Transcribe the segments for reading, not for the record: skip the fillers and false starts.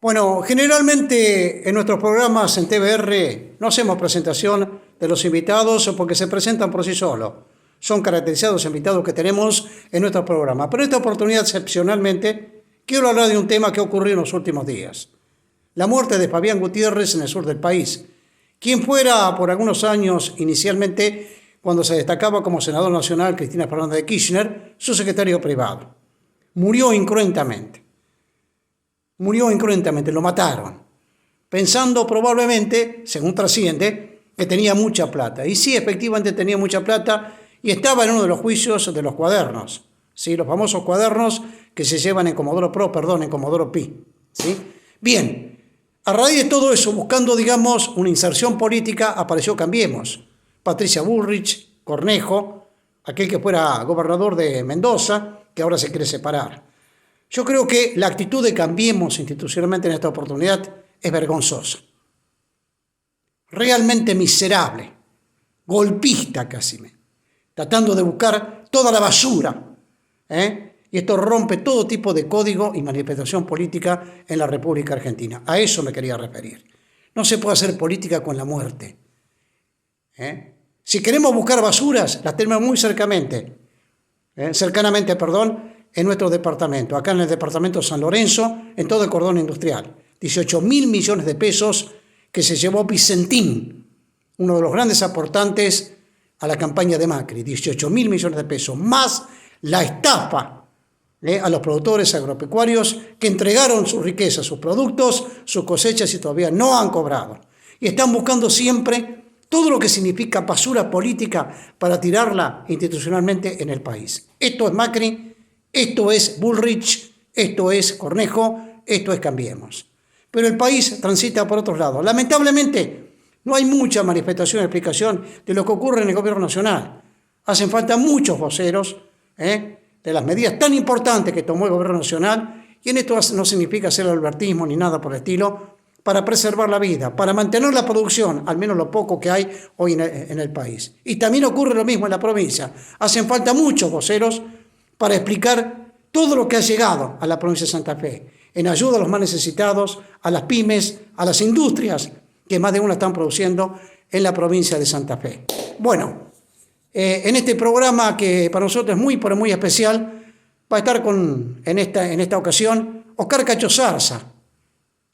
Bueno, generalmente en nuestros programas en TVR no hacemos presentación de los invitados porque se presentan por sí solos. Son caracterizados invitados que tenemos en nuestro programa. Pero en esta oportunidad, excepcionalmente, quiero hablar de un tema que ocurrió en los últimos días. La muerte de Fabián Gutiérrez en el sur del país, quien fuera por algunos años, inicialmente, cuando se destacaba como senador nacional Cristina Fernández de Kirchner, su secretario privado. Murió incruentamente, lo mataron, pensando probablemente, según trasciende, que tenía mucha plata. Y sí, efectivamente tenía mucha plata y estaba en uno de los juicios de los cuadernos, ¿sí? Los famosos cuadernos que se llevan en Comodoro Pi, ¿sí? Bien, a raíz de todo eso, buscando, digamos, una inserción política, apareció Cambiemos. Patricia Bullrich, Cornejo, aquel que fuera gobernador de Mendoza, que ahora se quiere separar. Yo creo que la actitud de Cambiemos institucionalmente en esta oportunidad es vergonzosa. Realmente miserable, golpista casi, tratando de buscar toda la basura, y esto rompe todo tipo de código y manifestación política en la República Argentina. A eso me quería referir. No se puede hacer política con la muerte. Si queremos buscar basuras, las tenemos muy cercanamente, en nuestro departamento, acá en el departamento de San Lorenzo, en todo el cordón industrial. 18.000 millones de pesos que se llevó Vicentín, uno de los grandes aportantes a la campaña de Macri. 18.000 millones de pesos, más la estafa a los productores agropecuarios que entregaron su riqueza, sus productos, sus cosechas y todavía no han cobrado. Y están buscando siempre todo lo que significa basura política para tirarla institucionalmente en el país. Esto es Macri, esto es Bullrich, esto es Cornejo, esto es Cambiemos. Pero el país transita por otros lados. Lamentablemente, no hay mucha manifestación y explicación de lo que ocurre en el gobierno nacional. Hacen falta muchos voceros de las medidas tan importantes que tomó el gobierno nacional, y en esto no significa hacer albertismo ni nada por el estilo, para preservar la vida, para mantener la producción, al menos lo poco que hay hoy en el país. Y también ocurre lo mismo en la provincia. Hacen falta muchos voceros para explicar todo lo que ha llegado a la provincia de Santa Fe, en ayuda a los más necesitados, a las pymes, a las industrias, que más de una están produciendo en la provincia de Santa Fe. Bueno, en este programa que para nosotros es muy, pero muy especial, va a estar en esta ocasión Oscar Cacho Zarza,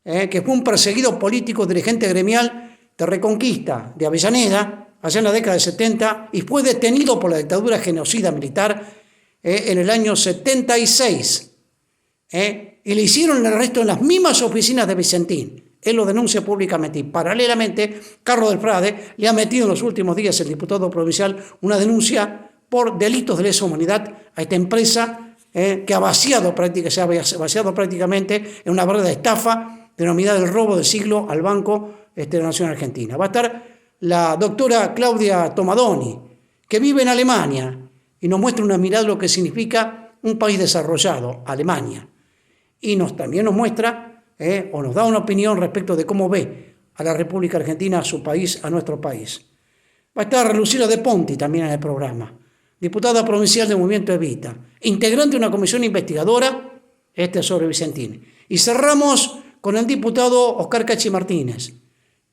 que fue un perseguido político dirigente gremial de Reconquista, de Avellaneda, allá en la década de 70, y fue detenido por la dictadura genocida militar en el año 76. Y le hicieron el arresto en las mismas oficinas de Vicentín. Él lo denuncia públicamente y paralelamente Carlos del Frade le ha metido en los últimos días, el diputado provincial, una denuncia por delitos de lesa humanidad a esta empresa que se ha vaciado prácticamente en una verdadera estafa denominada el robo del siglo al Banco de la Nación Argentina. Va a estar la doctora Claudia Tomadoni, que vive en Alemania y nos muestra una mirada de lo que significa un país desarrollado, Alemania. Y también nos muestra o nos da una opinión respecto de cómo ve a la República Argentina, a su país, a nuestro país. Va a estar Lucila De Ponti también en el programa, diputada provincial del Movimiento Evita, integrante de una comisión investigadora sobre Vicentín. Y cerramos con el diputado Oscar Cachi Martínez,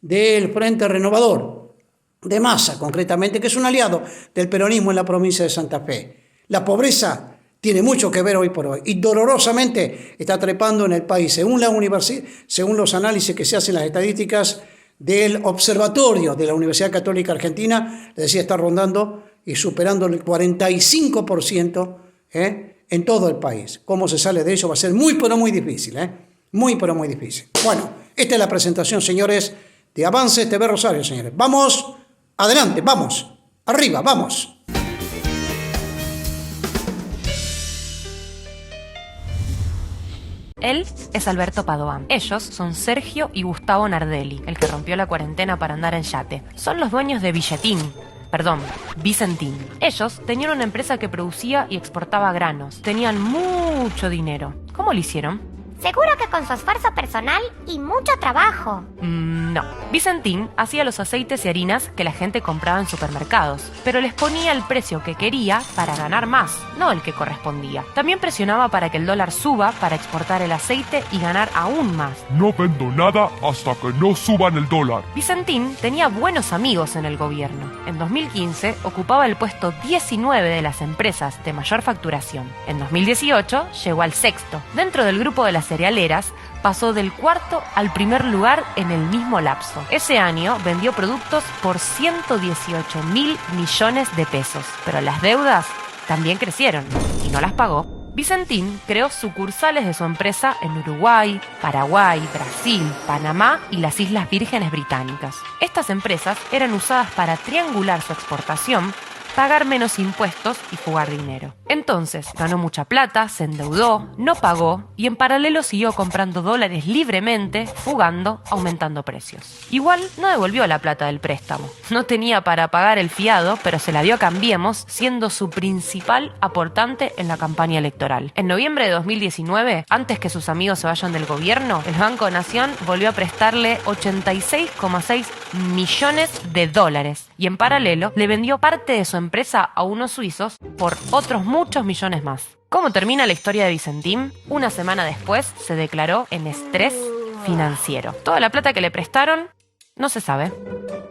del Frente Renovador, de Massa concretamente, que es un aliado del peronismo en la provincia de Santa Fe. La pobreza tiene mucho que ver hoy por hoy y dolorosamente está trepando en el país. Según los análisis que se hacen, las estadísticas del Observatorio de la Universidad Católica Argentina, les decía, está rondando y superando el 45% en todo el país. ¿Cómo se sale de eso? Va a ser muy, pero muy difícil. Muy, pero muy difícil. Bueno, esta es la presentación, señores, de Avances TV Rosario, señores. Vamos, adelante, vamos, arriba, vamos. Él es Alberto Padoan. Ellos son Sergio y Gustavo Nardelli, el que rompió la cuarentena para andar en yate. Son los dueños de Vicentín. Ellos tenían una empresa que producía y exportaba granos. Tenían mucho dinero. ¿Cómo lo hicieron? Seguro que con su esfuerzo personal y mucho trabajo. No. Vicentín hacía los aceites y harinas que la gente compraba en supermercados, pero les ponía el precio que quería para ganar más, no el que correspondía. También presionaba para que el dólar suba para exportar el aceite y ganar aún más. No vendo nada hasta que no suban el dólar. Vicentín tenía buenos amigos en el gobierno. En 2015 ocupaba el puesto 19 de las empresas de mayor facturación. En 2018 llegó al sexto. Dentro del grupo de las cerealeras, pasó del cuarto al primer lugar en el mismo lapso. Ese año vendió productos por 118.000 millones de pesos, pero las deudas también crecieron y no las pagó. Vicentín creó sucursales de su empresa en Uruguay, Paraguay, Brasil, Panamá y las Islas Vírgenes Británicas. Estas empresas eran usadas para triangular su exportación, pagar menos impuestos y fugar dinero. Entonces, ganó mucha plata, se endeudó, no pagó y en paralelo siguió comprando dólares libremente, fugando, aumentando precios. Igual no devolvió la plata del préstamo. No tenía para pagar el fiado, pero se la dio a Cambiemos, siendo su principal aportante en la campaña electoral. En noviembre de 2019, antes que sus amigos se vayan del gobierno, el Banco Nación volvió a prestarle 86,6 millones de dólares y en paralelo le vendió parte de su empresa a unos suizos por otros muchos millones más. ¿Cómo termina la historia de Vicentín? Una semana después se declaró en estrés financiero. Toda la plata que le prestaron no se sabe.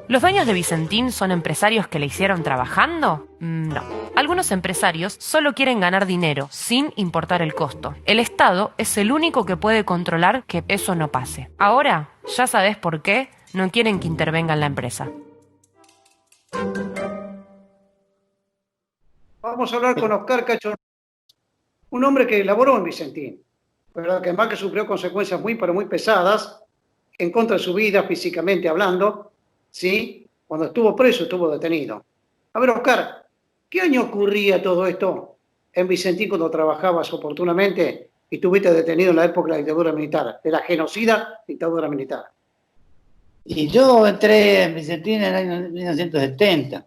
¿Los dueños de Vicentín son empresarios que le hicieron trabajando? No. Algunos empresarios solo quieren ganar dinero, sin importar el costo. El Estado es el único que puede controlar que eso no pase. Ahora, ya sabes por qué no quieren que intervenga en la empresa. Vamos a hablar con Oscar Cacho, un hombre que laboró en Vicentín, pero que además que sufrió consecuencias muy, pero muy pesadas en contra de su vida, físicamente hablando, ¿sí? Cuando estuvo preso, estuvo detenido. A ver, Oscar, ¿qué año ocurría todo esto en Vicentín cuando trabajabas oportunamente y estuviste detenido en la época de la dictadura militar, de la genocida dictadura militar? Y yo entré en Vicentín en el año 1970.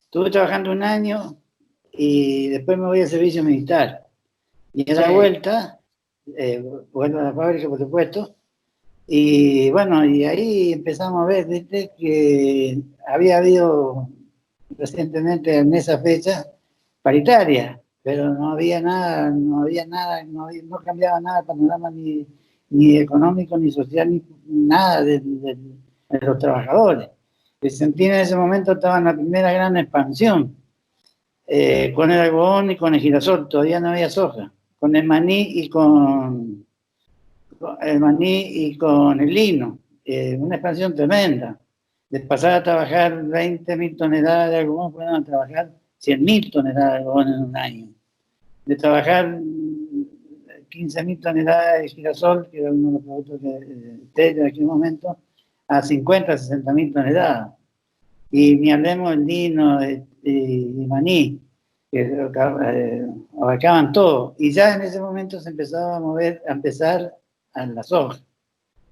Estuve trabajando un año y después me voy al servicio militar. Y en la vuelta, vuelvo a la fábrica, por supuesto, y bueno, y ahí empezamos a ver, ¿viste? Que había habido recientemente en esa fecha paritaria, pero no había nada, no cambiaba nada el panorama ni económico, ni social, ni nada de los trabajadores. Vicentín en ese momento estaba en la primera gran expansión, con el algodón y con el girasol, todavía no había soja, con el maní y con el lino, una expansión tremenda. De pasar a trabajar 20.000 toneladas de algodón, fueron a trabajar 100.000 toneladas de algodón en un año. De trabajar 15.000 toneladas de girasol, que era uno de los productos de en aquel momento, a 50, 60.000 toneladas. Y ni hablemos del lino y maní, que abarcaban todo. Y ya en ese momento se empezaba a empezar a la soja.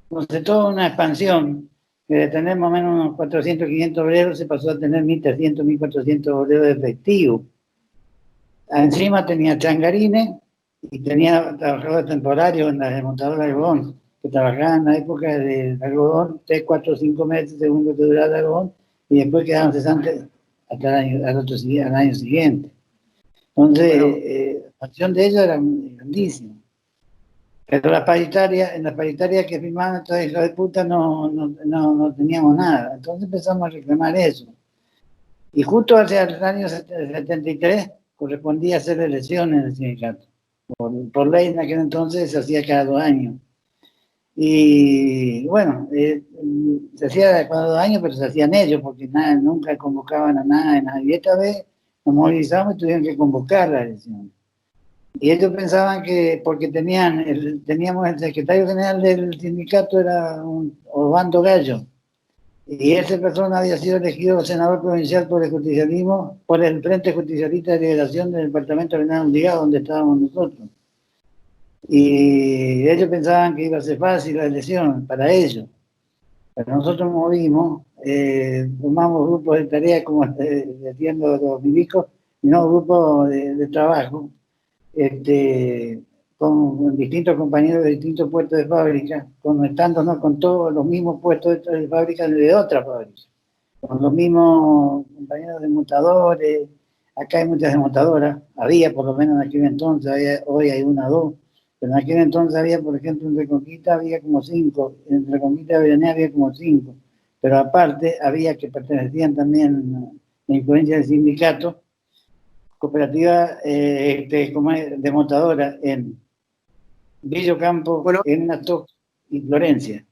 Entonces toda una expansión, que de tener más o menos unos 400, 500 obreros, se pasó a tener 1.300, 1.400 obreros efectivos. Encima tenía changarines y tenía trabajadores temporarios en la desmontadora de algodón, que trabajaban en la época del algodón, 3, 4, 5 meses según lo que duraba el algodón, y después quedaban cesantes hasta al año siguiente. Entonces, la expansión de ellos era grandísima. Pero en las paritarias que firmaban toda hija de puta no teníamos nada. Entonces empezamos a reclamar eso. Y justo hacia el año 73 correspondía hacer elecciones en el sindicato. Por ley en aquel entonces se hacía cada 2 años. Y bueno, se hacía cada 2 años, pero se hacían ellos, porque nunca convocaban a nada. Y esta vez nos movilizamos y tuvieron que convocar la elección. Y ellos pensaban que porque teníamos el secretario general del sindicato, era Obando Gallo, y esa persona había sido elegido senador provincial por el justicialismo, por el Frente Justicialista de Liberación del departamento de Venado Ligado, donde estábamos nosotros. Y ellos pensaban que iba a ser fácil la elección para ellos. Pero nosotros movimos, formamos grupos de tareas, como decían los milicos, y no grupos de trabajo, con distintos compañeros de distintos puestos de fábrica, conectándonos con todos los mismos puestos de fábrica de otras fábricas, con los mismos compañeros desmontadores. Acá hay muchas desmontadoras, había por lo menos en aquel entonces, hoy hay una o dos, pero en aquel entonces había, por ejemplo, en Reconquista había como 5, en Reconquista de Avellaneda había como 5, pero aparte había que pertenecían también a la influencia del sindicato, cooperativa como es, desmontadora en Villocampo, Bueno, en Nato y Florencia.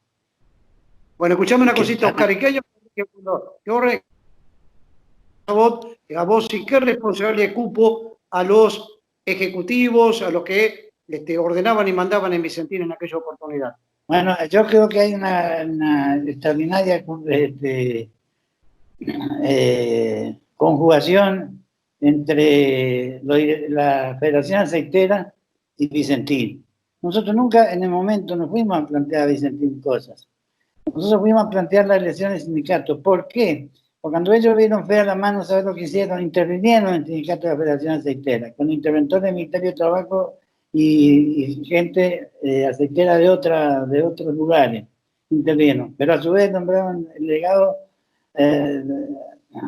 bueno, escuchame una cosita, Oscar, ¿y qué año a vos y qué responsabilidad cupo a los ejecutivos, a los que ordenaban y mandaban en Vicentín en aquella oportunidad? Bueno, yo creo que hay una extraordinaria conjugación entre la Federación Aceitera y Vicentín. Nosotros nunca en el momento nos fuimos a plantear a Vicentín cosas. Nosotros fuimos a plantear las elecciones del sindicato. ¿Por qué? Porque cuando ellos vieron fea la mano, ¿sabes lo que hicieron? Intervinieron en el sindicato de la Federación Aceitera, con interventores del Ministerio de Trabajo y gente aceitera de otros lugares. Intervinieron. Pero a su vez nombraron delegados,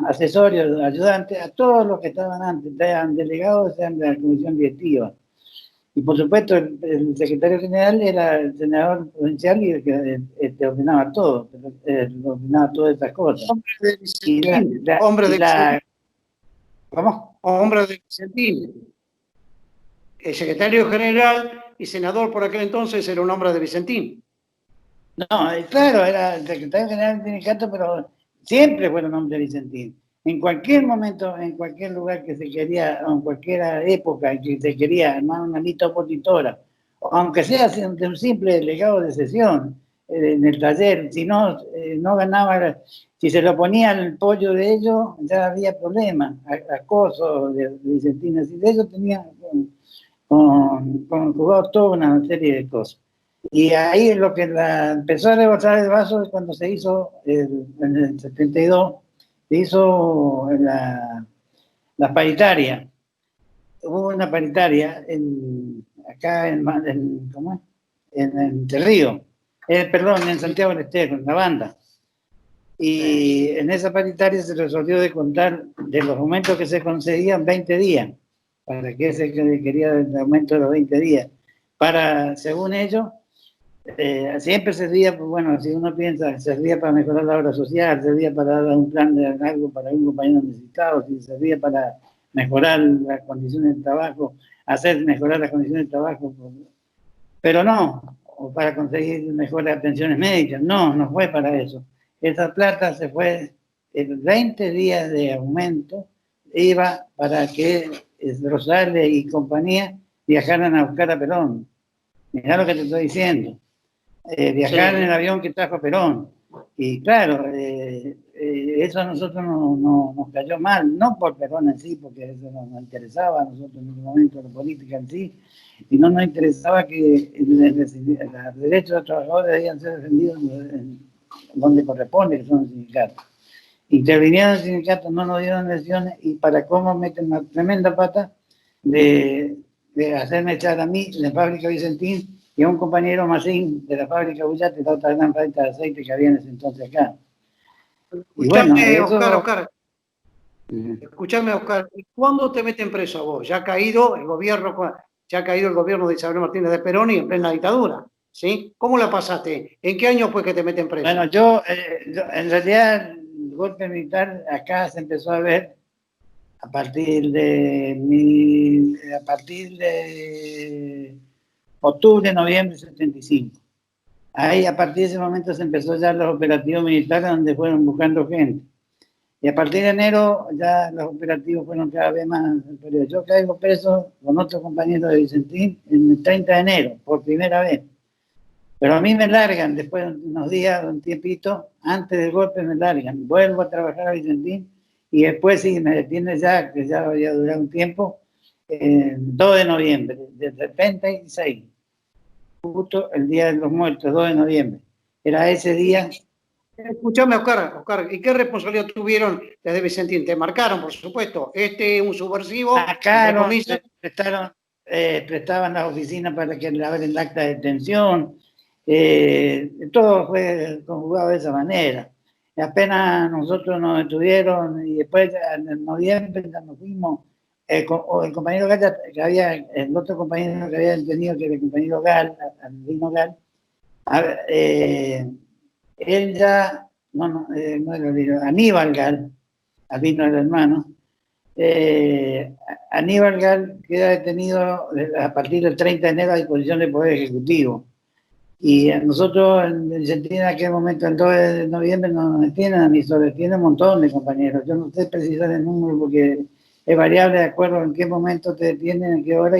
asesores, ayudantes, a todos los que estaban antes, sean delegados, sean de la comisión directiva. Y por supuesto, el secretario general era el senador provincial y el que ordenaba todo, ordenaba todas estas cosas. Hombre de Vicentín. Hombre de Vicentín. ¿Cómo? Hombre de Vicentín. El secretario general y senador por aquel entonces era un hombre de Vicentín. No, claro, era el secretario general del sindicato, pero siempre fueron hombres de Vicentín. En cualquier momento, en cualquier lugar que se quería, o en cualquier época en que se quería armar una lista opositora, aunque sea de un simple delegado de sesión en el taller, si no, no ganaba, si se lo ponía al pollo de ellos, ya había problemas, acoso de Vicentín, así de eso tenía con jugado toda una serie de cosas. Y ahí es lo que empezó a rebosar el vaso es cuando se hizo en el 72, se hizo la paritaria. Hubo una paritaria acá ¿cómo es? En Entre Ríos, perdón, en Santiago del Estero, en la banda. Y en esa paritaria se resolvió de contar de los aumentos que se concedían 20 días. ¿Para qué se quería el aumento de los 20 días? Para, según ellos, siempre servía, pues bueno, si uno piensa, servía para mejorar la obra social, servía para dar un plan de algo para un compañero necesitado, si servía para mejorar las condiciones de trabajo, hacer mejorar las condiciones de trabajo, pero no, o para conseguir mejores atenciones médicas, no fue para eso. Esa plata se fue, en 20 días de aumento, iba para que Rosales y compañía viajaran a buscar a Perón. Mirá lo que te estoy diciendo. Viajar en el avión que trajo Perón. Y claro, eso a nosotros nos cayó mal, no por Perón en sí, porque eso no nos interesaba a nosotros en ese momento la política en sí, y no nos interesaba que los derechos de los trabajadores debían ser defendidos donde corresponde, que son los sindicatos. Intervinieron los sindicatos, no nos dieron lesiones, y para cómo meten una tremenda pata de hacerme echar a mí de la fábrica Vicentín y a un compañero Macín de la fábrica Bullate, la otra gran fábrica de aceite que había en ese entonces acá. Y bueno, Oscar, escuchame, Oscar, ¿cuándo te meten preso a vos? Ya ha caído el gobierno de Isabel Martínez de Perón y en plena dictadura, ¿sí? ¿Cómo la pasaste? ¿En qué año fue que te meten preso? Bueno, yo en realidad el golpe militar acá se empezó a ver a partir de octubre, noviembre de 75. Ahí, a partir de ese momento, se empezó ya los operativos militares donde fueron buscando gente. Y a partir de enero, ya los operativos fueron cada vez más. Yo caigo preso con otro compañero de Vicentín en el 30 de enero, por primera vez. Pero a mí me largan, después de unos días, un tiempito, antes del golpe me largan. Vuelvo a trabajar a Vicentín y después sí, me detiene ya, que ya había durado un tiempo, 2 de noviembre, del 76. Justo el Día de los Muertos, 2 de noviembre. Era ese día. Escuchame, Oscar, ¿y qué responsabilidad tuvieron desde Vicentín? Te marcaron, por supuesto. Un subversivo. Marcaron, prestaban las oficinas para que le abren el acta de detención. Todo fue conjugado de esa manera. Y apenas nosotros nos detuvieron y después en noviembre ya nos fuimos, el compañero Gal, el otro compañero que había detenido, que era el compañero Gal, Albino Gal, él ya, no era Aníbal Gal, Albino el hermano, Aníbal Gal queda detenido a partir del 30 de enero a disposición del Poder Ejecutivo. Y nosotros en aquel momento, el 2 de noviembre, nos detienen a mí, solo detienen un montón de compañeros. Yo no sé precisar el número porque es variable de acuerdo en qué momento te detienen, en qué hora,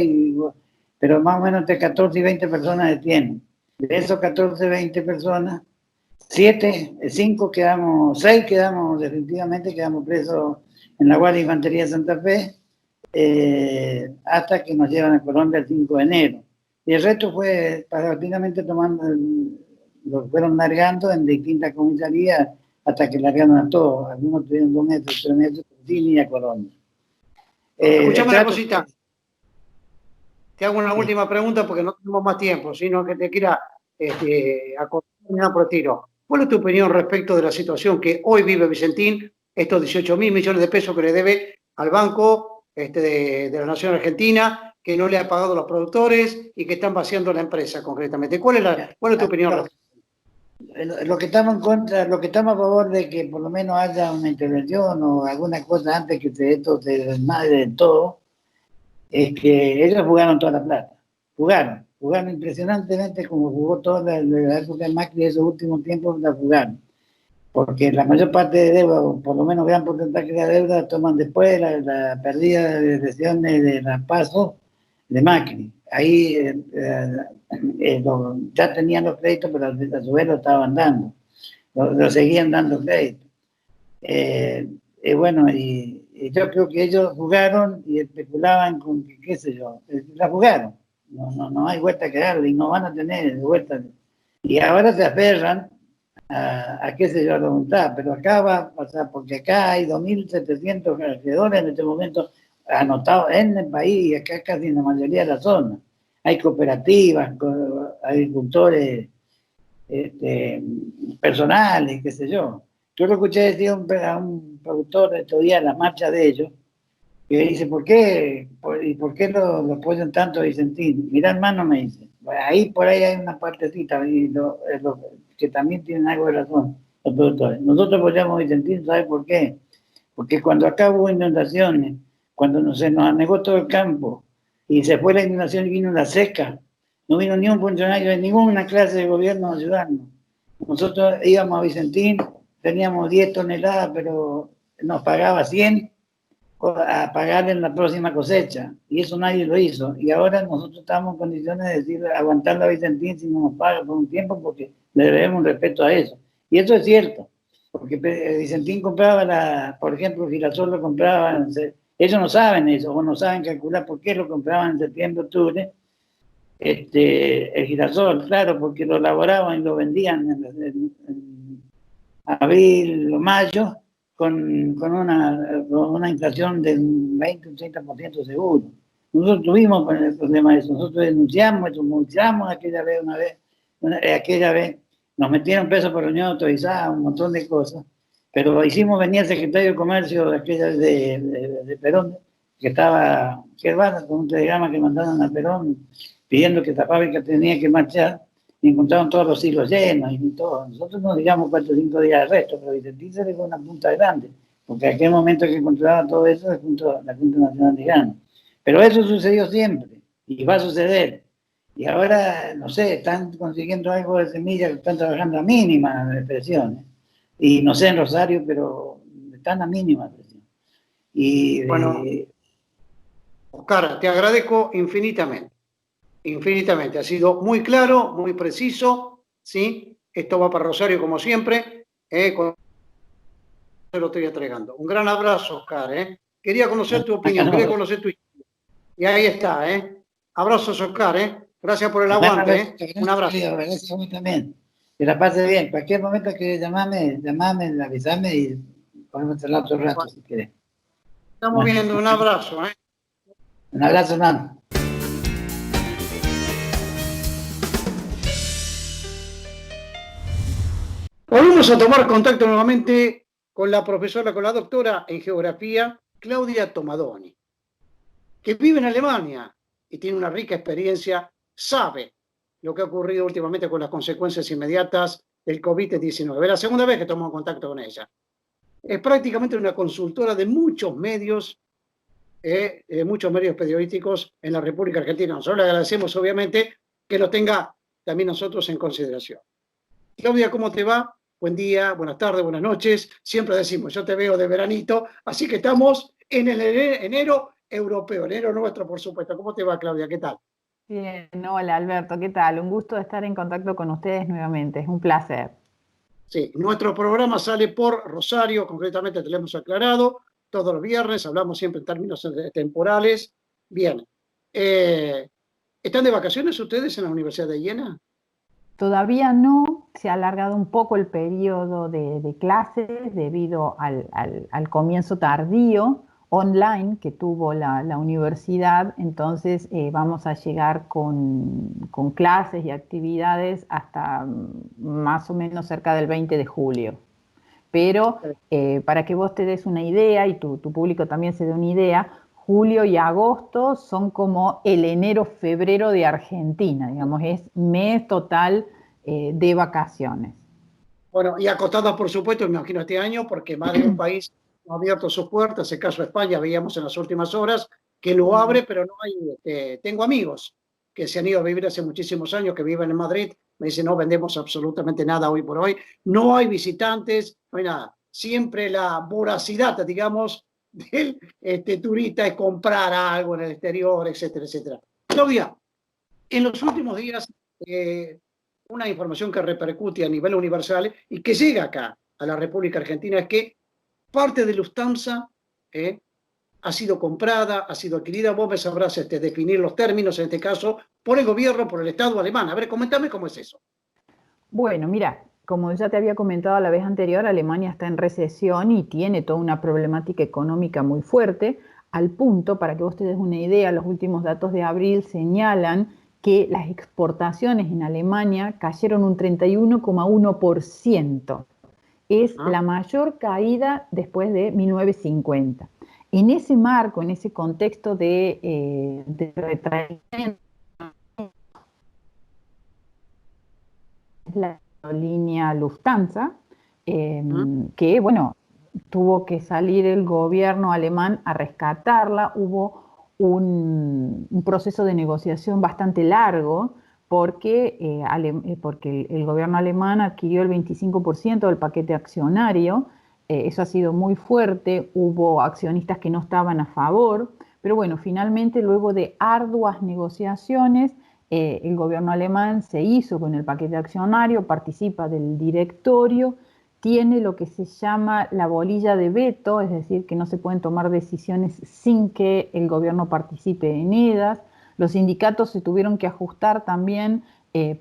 pero más o menos entre 14 y 20 personas detienen. De esos 14, 20 personas, 6 quedamos definitivamente, quedamos presos en la Guardia de Infantería de Santa Fe, hasta que nos llevan a Colombia el 5 de enero. Y el resto fue paulatinamente lo fueron largando en distintas comisarías hasta que largaron a todos. Algunos tuvieron 2 meses, 3 meses, sin ir a Colombia. Escuchame una cosita. Te hago una última pregunta porque no tenemos más tiempo, sino que te quiera acompañar por el tiro. ¿Cuál es tu opinión respecto de la situación que hoy vive Vicentín, estos 18.000 millones de pesos que le debe al Banco de la Nación Argentina, que no le ha pagado a los productores y que están vaciando la empresa concretamente? ¿Cuál es tu opinión? Lo que estamos en contra, lo que estamos a favor de que por lo menos haya una intervención o alguna cosa antes que esto se desmadre de todo, es que ellos jugaron toda la plata. Jugaron impresionantemente como jugó toda la época de Macri, esos últimos tiempos la jugaron. Porque la mayor parte de deuda, o por lo menos gran porcentaje de deuda, toman después la pérdida de elecciones de la PASO de Macri. Ahí ya tenían los créditos, pero a su vez lo estaban dando. Lo seguían dando créditos. Bueno, y yo creo que ellos jugaron y especulaban con que, qué sé yo, la jugaron. No hay vuelta que darle y no van a tener vuelta. Y ahora se aferran a qué sé yo, a la voluntad, pero acá va a pasar, porque acá hay 2.700 alrededores en este momento anotados en el país y acá casi en la mayoría de la zona. Hay cooperativas, agricultores personales, qué sé yo. Yo lo escuché decir a un productor estos días en la marcha de ellos, que dice, ¿por qué lo apoyan tanto a Vicentín? Mirá, hermano, me dice, por ahí hay una partecita que también tienen algo de razón los productores. Nosotros apoyamos a Vicentín, ¿sabe por qué? Porque cuando acá hubo inundaciones, cuando se nos anegó todo el campo y se fue la inundación y vino la seca, no vino ni un funcionario de ninguna clase de gobierno a ayudarnos. Nosotros íbamos a Vicentín, teníamos 10 toneladas, pero nos pagaba 100 a pagar en la próxima cosecha, y eso nadie lo hizo, y ahora nosotros estamos en condiciones de decir, aguantar la Vicentín si no nos paga por un tiempo, porque le debemos respeto a eso, y eso es cierto, porque Vicentín compraba, por ejemplo, Girasol lo compraba, ellos no saben eso, o no saben calcular por qué lo compraban en septiembre, octubre, el girasol, claro, porque lo elaboraban y lo vendían en abril o mayo, con una inflación del 20 o 30% seguro. Nosotros tuvimos con el problema de eso, nosotros denunciamos aquella vez, nos metieron presos por reunión autorizada, un montón de cosas, pero hicimos venir al secretario de Comercio de aquella de Perón, que estaba, con un telegrama que mandaron a Perón, pidiendo que esta fábrica tenía que marchar, y encontraron todos los hilos llenos y todo. Nosotros nos digamos 4 o 5 días de resto, pero Vicentín se dejó una punta grande, porque en aquel momento que encontraba todo eso, la Junta Nacional de Grano. Pero eso sucedió siempre, y va a suceder. Y ahora, no sé, están consiguiendo algo de semillas, están trabajando a mínimas presiones. Y no sé en Rosario, pero están a mínima presión. Bueno, Oscar, te agradezco infinitamente. Infinitamente. Ha sido muy claro, muy preciso, ¿sí? Esto va para Rosario como siempre, se lo estoy entregando. Un gran abrazo, Oscar, ¿eh? Quería conocer tu opinión, quería conocer tu historia. Y ahí está, ¿eh? Abrazos, Oscar, ¿eh? Gracias por el aguante, ¿eh? Un abrazo. Gracias a mí también. Que la pase bien. Cualquier momento que llamame, avisame y podemos hablar otro rato si querés. Estamos viendo, un abrazo, ¿eh? Un abrazo, hermano. Volvemos a tomar contacto nuevamente con la profesora, con la doctora en geografía, Claudia Tomadoni, que vive en Alemania y tiene una rica experiencia, sabe lo que ha ocurrido últimamente con las consecuencias inmediatas del COVID-19. Es la segunda vez que tomo contacto con ella. Es prácticamente una consultora de muchos medios periodísticos en la República Argentina. Nosotros le agradecemos, obviamente, que lo tenga también nosotros en consideración. Claudia, ¿cómo te va? Buen día, buenas tardes, buenas noches. Siempre decimos, yo te veo de veranito, así que estamos en el enero europeo, enero nuestro, por supuesto. ¿Cómo te va, Claudia? ¿Qué tal? Bien, hola Alberto, ¿qué tal? Un gusto de estar en contacto con ustedes nuevamente, es un placer. Sí, nuestro programa sale por Rosario, concretamente te lo hemos aclarado, todos los viernes, hablamos siempre en términos temporales. Bien, ¿están de vacaciones ustedes en la Universidad de Jena? Todavía no, se ha alargado un poco el periodo de clases debido al comienzo tardío online que tuvo la universidad, entonces vamos a llegar con clases y actividades hasta más o menos cerca del 20 de julio. Pero para que vos te des una idea y tu público también se dé una idea, julio y agosto son como el enero-febrero de Argentina, digamos, es mes total de vacaciones. Bueno, y acotadas, por supuesto, me imagino este año, porque más de un país ha abierto sus puertas. En el caso de España, veíamos en las últimas horas que lo abre, pero no hay. Tengo amigos que se han ido a vivir hace muchísimos años, que viven en Madrid. Me dicen, no vendemos absolutamente nada hoy por hoy. No hay visitantes, no hay nada. Siempre la voracidad, digamos, del turista es comprar algo en el exterior, etcétera, etcétera. Claudia, en los últimos días, una información que repercute a nivel universal y que llega acá a la República Argentina es que parte de Lufthansa ha sido comprada, ha sido adquirida. Vos me sabrás definir los términos, en este caso, por el gobierno, por el Estado alemán. A ver, comentame cómo es eso. Bueno, mira, como ya te había comentado la vez anterior, Alemania está en recesión y tiene toda una problemática económica muy fuerte, al punto, para que vos te des una idea, los últimos datos de abril señalan que las exportaciones en Alemania cayeron un 31,1%. Es la mayor caída después de 1950. En ese marco, en ese contexto de retraimiento, la línea Lufthansa, que bueno, tuvo que salir el gobierno alemán a rescatarla. Hubo un proceso de negociación bastante largo porque el gobierno alemán adquirió el 25% del paquete accionario. Eso ha sido muy fuerte, hubo accionistas que no estaban a favor, pero bueno, finalmente luego de arduas negociaciones, el gobierno alemán se hizo con el paquete accionario, participa del directorio, tiene lo que se llama la bolilla de veto, es decir, que no se pueden tomar decisiones sin que el gobierno participe en ellas. Los sindicatos se tuvieron que ajustar también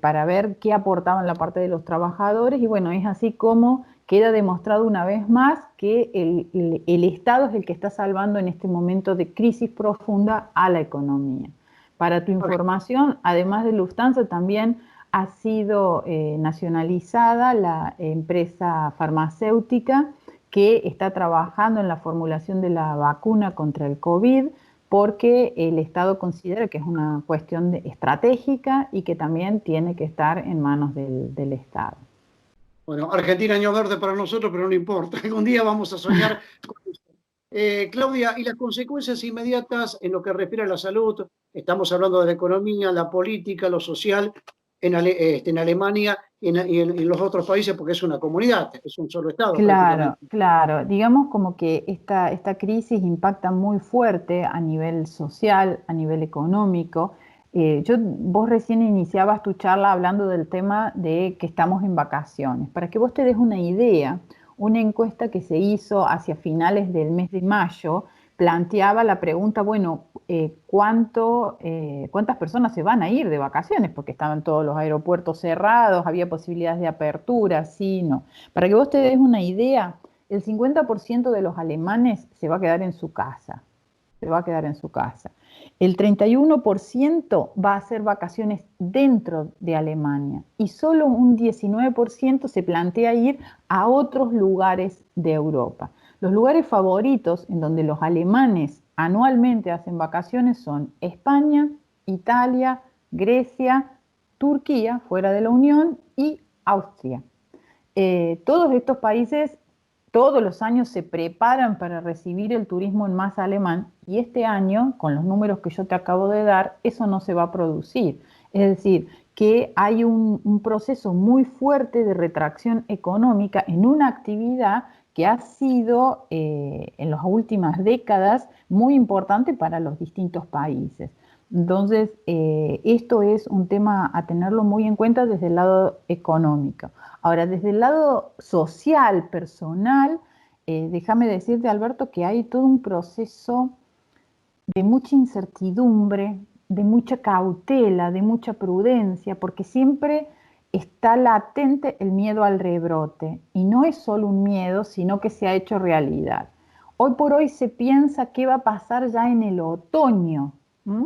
para ver qué aportaban la parte de los trabajadores y bueno, es así como queda demostrado una vez más que el Estado es el que está salvando en este momento de crisis profunda a la economía. Para tu información, además de Lufthansa, también ha sido nacionalizada la empresa farmacéutica que está trabajando en la formulación de la vacuna contra el COVID, porque el Estado considera que es una cuestión estratégica y que también tiene que estar en manos del Estado. Bueno, Argentina año verde para nosotros, pero no importa. Algún día vamos a soñar con eso. Claudia, y las consecuencias inmediatas en lo que refiere a la salud, estamos hablando de la economía, la política, lo social, en Alemania y en los otros países, porque es una comunidad, es un solo Estado. Claro, claro. Digamos como que esta crisis impacta muy fuerte a nivel social, a nivel económico. Vos recién iniciabas tu charla hablando del tema de que estamos en vacaciones. Para que vos te des una idea, una encuesta que se hizo hacia finales del mes de mayo planteaba la pregunta, bueno, ¿cuántas personas se van a ir de vacaciones? Porque estaban todos los aeropuertos cerrados, había posibilidades de apertura, sí, no. Para que vos te des una idea, el 50% de los alemanes se va a quedar en su casa. se va a quedar en su casa. El 31% va a hacer vacaciones dentro de Alemania y solo un 19% se plantea ir a otros lugares de Europa. Los lugares favoritos en donde los alemanes anualmente hacen vacaciones son España, Italia, Grecia, Turquía, fuera de la Unión, y Austria. Todos estos países todos los años se preparan para recibir el turismo en masa alemán y este año, con los números que yo te acabo de dar, eso no se va a producir. Es decir, que hay un proceso muy fuerte de retracción económica en una actividad que ha sido en las últimas décadas muy importante para los distintos países. Entonces, esto es un tema a tenerlo muy en cuenta desde el lado económico. Ahora, desde el lado social, personal, déjame decirte, Alberto, que hay todo un proceso de mucha incertidumbre, de mucha cautela, de mucha prudencia, porque siempre está latente el miedo al rebrote. Y no es solo un miedo, sino que se ha hecho realidad. Hoy por hoy se piensa qué va a pasar ya en el otoño,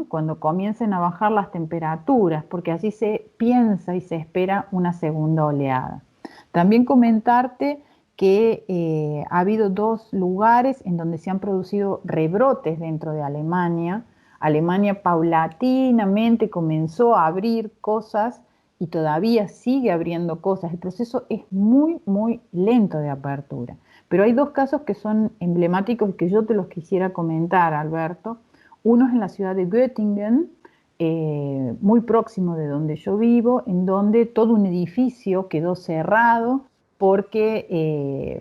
cuando comiencen a bajar las temperaturas, porque así se piensa y se espera una segunda oleada. También comentarte que ha habido 2 lugares en donde se han producido rebrotes dentro de Alemania. Alemania paulatinamente comenzó a abrir cosas y todavía sigue abriendo cosas. El proceso es muy, muy lento de apertura. Pero hay 2 casos que son emblemáticos y que yo te los quisiera comentar, Alberto. Uno es en la ciudad de Göttingen, muy próximo de donde yo vivo, en donde todo un edificio quedó cerrado porque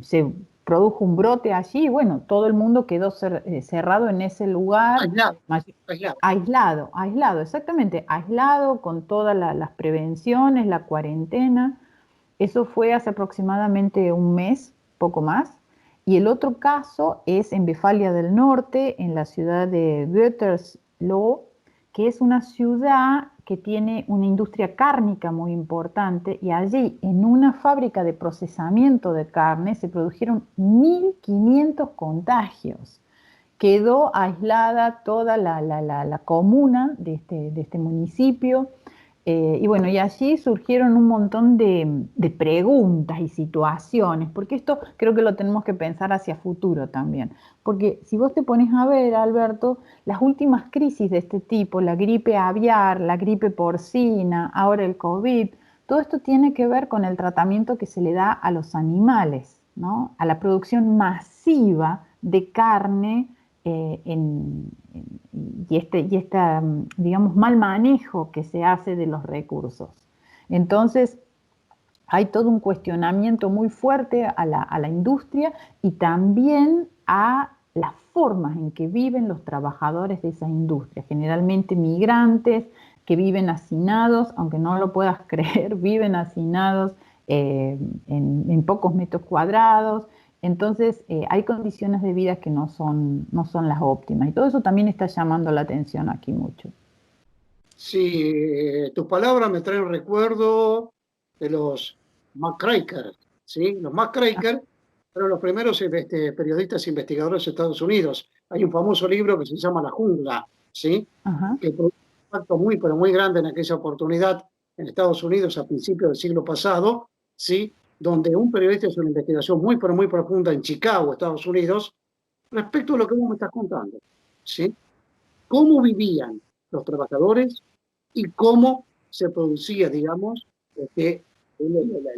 se produjo un brote allí y bueno, todo el mundo quedó cerrado en ese lugar. Aislado, exactamente, aislado con todas las prevenciones, la cuarentena. Eso fue hace aproximadamente un mes, poco más. Y el otro caso es en Westfalia del Norte, en la ciudad de Gütersloh, que es una ciudad que tiene una industria cárnica muy importante y allí en una fábrica de procesamiento de carne se produjeron 1.500 contagios. Quedó aislada toda la comuna de este municipio. Y bueno, y allí surgieron un montón de preguntas y situaciones, porque esto creo que lo tenemos que pensar hacia futuro también. Porque si vos te pones a ver, Alberto, las últimas crisis de este tipo, la gripe aviar, la gripe porcina, ahora el COVID, todo esto tiene que ver con el tratamiento que se le da a los animales, ¿no? A la producción masiva de carne y este, digamos, mal manejo que se hace de los recursos. Entonces, hay todo un cuestionamiento muy fuerte a la industria y también a las formas en que viven los trabajadores de esa industria, generalmente migrantes que viven hacinados, aunque no lo puedas creer, viven hacinados en pocos metros cuadrados. Entonces, hay condiciones de vida que no son las óptimas. Y todo eso también está llamando la atención aquí mucho. Sí, tus palabras me traen recuerdo de los McCracken, ¿sí? Los McCracken fueron los primeros periodistas e investigadores de Estados Unidos. Hay un famoso libro que se llama La Jungla, ¿sí? Que produjo un impacto muy, pero muy grande en aquella oportunidad en Estados Unidos a principios del siglo pasado, ¿sí? Donde un periodista hizo una investigación muy, pero muy profunda en Chicago, Estados Unidos, respecto a lo que vos me estás contando, ¿sí? Cómo vivían los trabajadores y cómo se producía, digamos,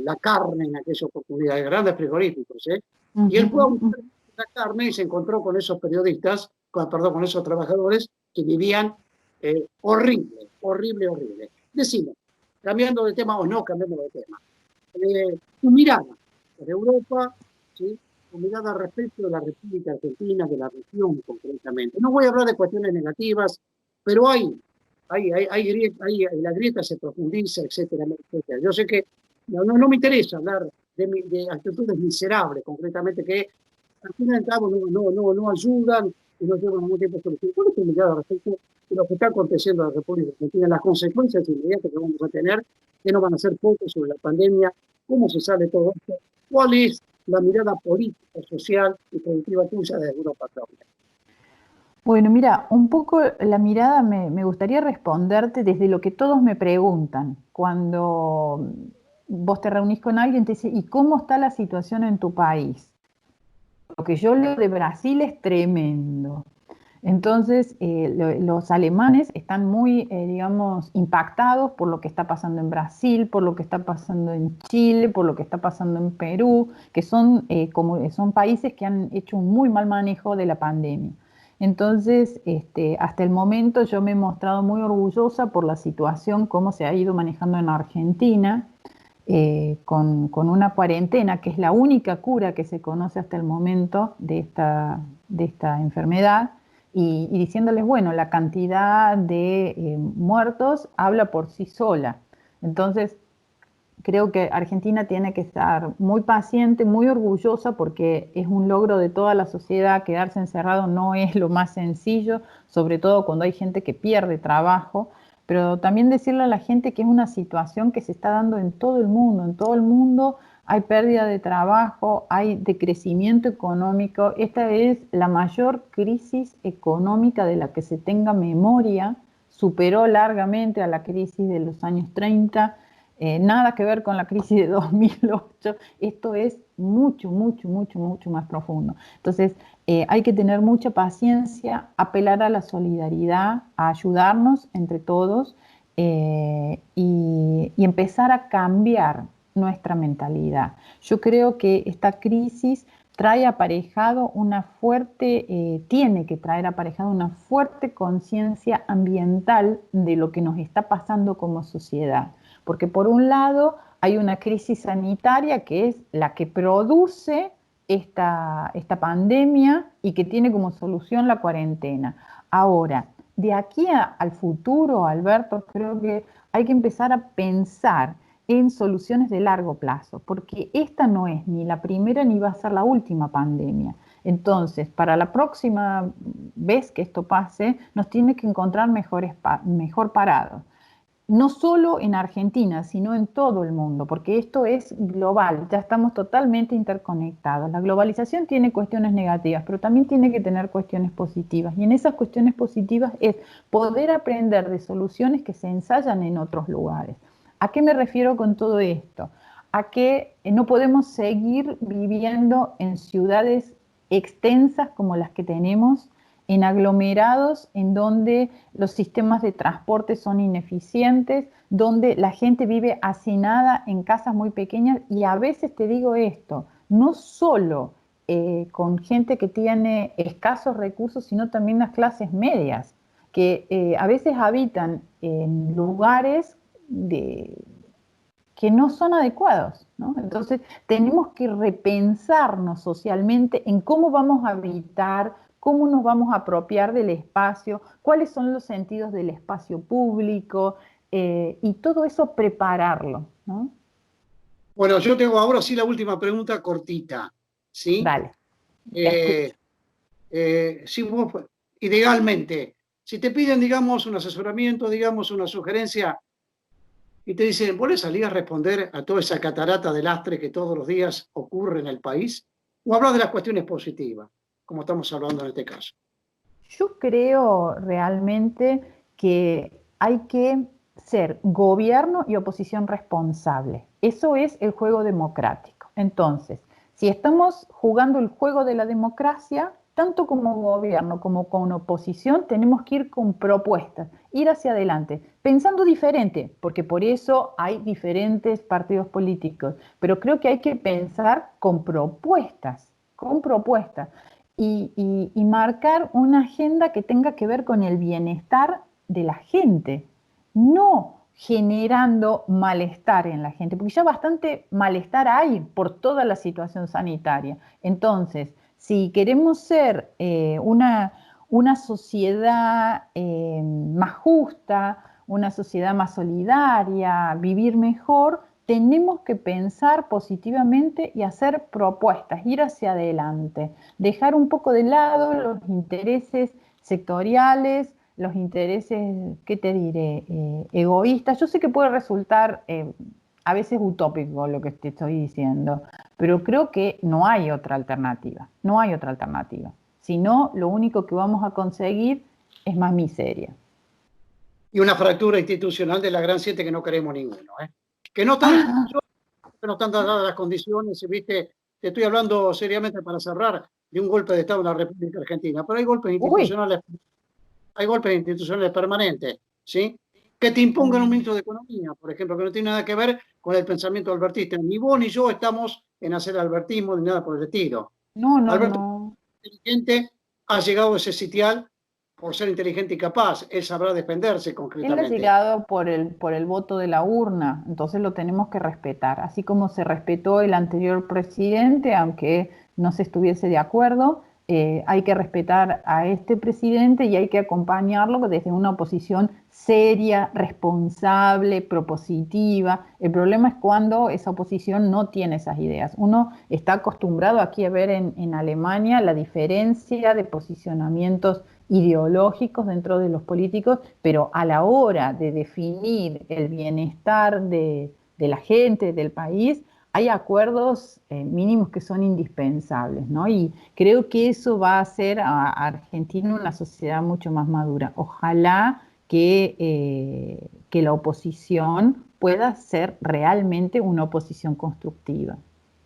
la carne en aquella oportunidad, de grandes frigoríficos, ¿eh? Y él fue a buscar la carne y se encontró con esos periodistas, con esos trabajadores que vivían horrible. Decimos, cambiando de tema o no cambiando de tema, tu mirada de Europa, ¿sí? Tu mirada respecto de la República Argentina, de la región concretamente. No voy a hablar de cuestiones negativas, pero la grieta se profundiza, etcétera, etcétera. Yo sé que no me interesa hablar de actitudes miserables, concretamente, que al fin y al cabo no ayudan y no llevan ningún tiempo de solución. ¿Cuál es tu mirada respecto de lo que está aconteciendo en la República Argentina, las consecuencias inmediatas que vamos a tener, que no van a ser pocas sobre la pandemia, cómo se sale todo esto? ¿Cuál es la mirada política, social y productiva tuya desde Europa? Bueno, mira, un poco la mirada me gustaría responderte desde lo que todos me preguntan. Cuando vos te reunís con alguien, te dice, ¿y cómo está la situación en tu país? Lo que yo leo de Brasil es tremendo. Entonces, los alemanes están muy, digamos, impactados por lo que está pasando en Brasil, por lo que está pasando en Chile, por lo que está pasando en Perú, que son, son países que han hecho un muy mal manejo de la pandemia. Entonces, hasta el momento yo me he mostrado muy orgullosa por la situación, cómo se ha ido manejando en Argentina, con una cuarentena, que es la única cura que se conoce hasta el momento de esta enfermedad, y diciéndoles, bueno, la cantidad de muertos habla por sí sola. Entonces, creo que Argentina tiene que estar muy paciente, muy orgullosa, porque es un logro de toda la sociedad. Quedarse encerrado no es lo más sencillo, sobre todo cuando hay gente que pierde trabajo, pero también decirle a la gente que es una situación que se está dando en todo el mundo. En todo el mundo hay pérdida de trabajo, hay decrecimiento económico. Esta es la mayor crisis económica de la que se tenga memoria. Superó largamente a la crisis de los años 30. Nada que ver con la crisis de 2008. Esto es mucho, mucho, mucho, mucho más profundo. Entonces, hay que tener mucha paciencia, apelar a la solidaridad, a ayudarnos entre todos, y empezar a cambiar nuestra mentalidad. Yo creo que esta crisis trae aparejado una fuerte, tiene que traer aparejado una fuerte conciencia ambiental de lo que nos está pasando como sociedad. Porque por un lado hay una crisis sanitaria que es la que produce esta pandemia y que tiene como solución la cuarentena. Ahora, de aquí al futuro, Alberto, creo que hay que empezar a pensar en soluciones de largo plazo, porque esta no es ni la primera ni va a ser la última pandemia. Entonces, para la próxima vez que esto pase, nos tiene que encontrar mejor parados. No solo en Argentina, sino en todo el mundo, porque esto es global, ya estamos totalmente interconectados. La globalización tiene cuestiones negativas, pero también tiene que tener cuestiones positivas. Y en esas cuestiones positivas es poder aprender de soluciones que se ensayan en otros lugares. ¿A qué me refiero con todo esto? A que no podemos seguir viviendo en ciudades extensas como las que tenemos, en aglomerados en donde los sistemas de transporte son ineficientes, donde la gente vive hacinada en casas muy pequeñas. Y a veces te digo esto, no solo con gente que tiene escasos recursos, sino también las clases medias, que a veces habitan en lugares que no son adecuados, ¿no? Entonces, tenemos que repensarnos socialmente en cómo vamos a habitar, cómo nos vamos a apropiar del espacio, cuáles son los sentidos del espacio público, y todo eso prepararlo, ¿no? Bueno, yo tengo ahora sí la última pregunta cortita, ¿sí? Dale, te Eh, escucho. si vos, idealmente, si te piden, digamos, un asesoramiento, digamos, una sugerencia, y te dicen, ¿vos le salís a responder a toda esa catarata de lastre que todos los días ocurre en el país? ¿O hablas de las cuestiones positivas, como estamos hablando en este caso? Yo creo realmente que hay que ser gobierno y oposición responsable. Eso es el juego democrático. Entonces, si estamos jugando el juego de la democracia, tanto como gobierno como con oposición, tenemos que ir con propuestas, ir hacia adelante, pensando diferente, porque por eso hay diferentes partidos políticos. Pero creo que hay que pensar con propuestas, con propuestas. Y marcar una agenda que tenga que ver con el bienestar de la gente, no generando malestar en la gente, porque ya bastante malestar hay por toda la situación sanitaria. Entonces, si queremos ser una sociedad más justa, una sociedad más solidaria, vivir mejor, tenemos que pensar positivamente y hacer propuestas, ir hacia adelante, dejar un poco de lado los intereses sectoriales, los intereses, ¿qué te diré?, egoístas. Yo sé que puede resultar a veces utópico lo que te estoy diciendo, pero creo que no hay otra alternativa, no hay otra alternativa. Si no, lo único que vamos a conseguir es más miseria. Y una fractura institucional de la Gran Siete que no queremos ninguno. Que no están, que no están dadas las condiciones, ¿viste? Te estoy hablando seriamente para cerrar de un golpe de Estado en la República Argentina, pero Uy, hay golpes institucionales permanentes, ¿sí? Que te impongan un ministro de Economía, por ejemplo, que no tiene nada que ver con el pensamiento albertista. Ni vos ni yo estamos en hacer albertismo ni nada por el estilo. no, no, Alberto no. inteligente, ha llegado ese sitial por ser inteligente y capaz. Él sabrá defenderse Él ha concretamente. llegado por el voto de la urna, entonces lo tenemos que respetar. Así como se respetó el anterior presidente, aunque no se estuviese de acuerdo, hay que respetar a este presidente y hay que acompañarlo desde una posición seria, responsable, propositiva. El problema es cuando esa oposición no tiene esas ideas. Uno está acostumbrado aquí a ver en Alemania la diferencia de posicionamientos ideológicos dentro de los políticos, pero a la hora de definir el bienestar de la gente, del país, hay acuerdos mínimos que son indispensables, ¿no? Y creo que eso va a hacer a Argentina una sociedad mucho más madura. Ojalá que la oposición pueda ser realmente una oposición constructiva,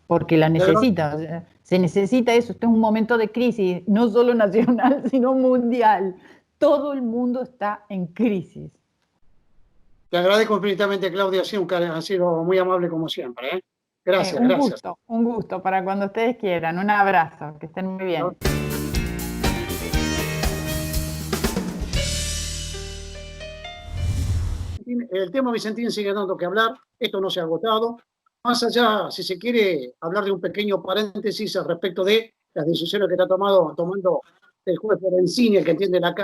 porque la necesita. O sea, se necesita eso. Este es un momento de crisis, no solo nacional, sino mundial. Todo el mundo está en crisis. Te agradezco infinitamente, Claudia, ha sido muy amable como siempre. Gracias, gracias. Un gusto para cuando ustedes quieran. Un abrazo, que estén muy bien. El tema Vicentín sigue dando que hablar, esto no se ha agotado. Más allá, si se quiere hablar de un pequeño paréntesis al respecto de las decisiones que está tomando el juez Lorenzini, el que entiende la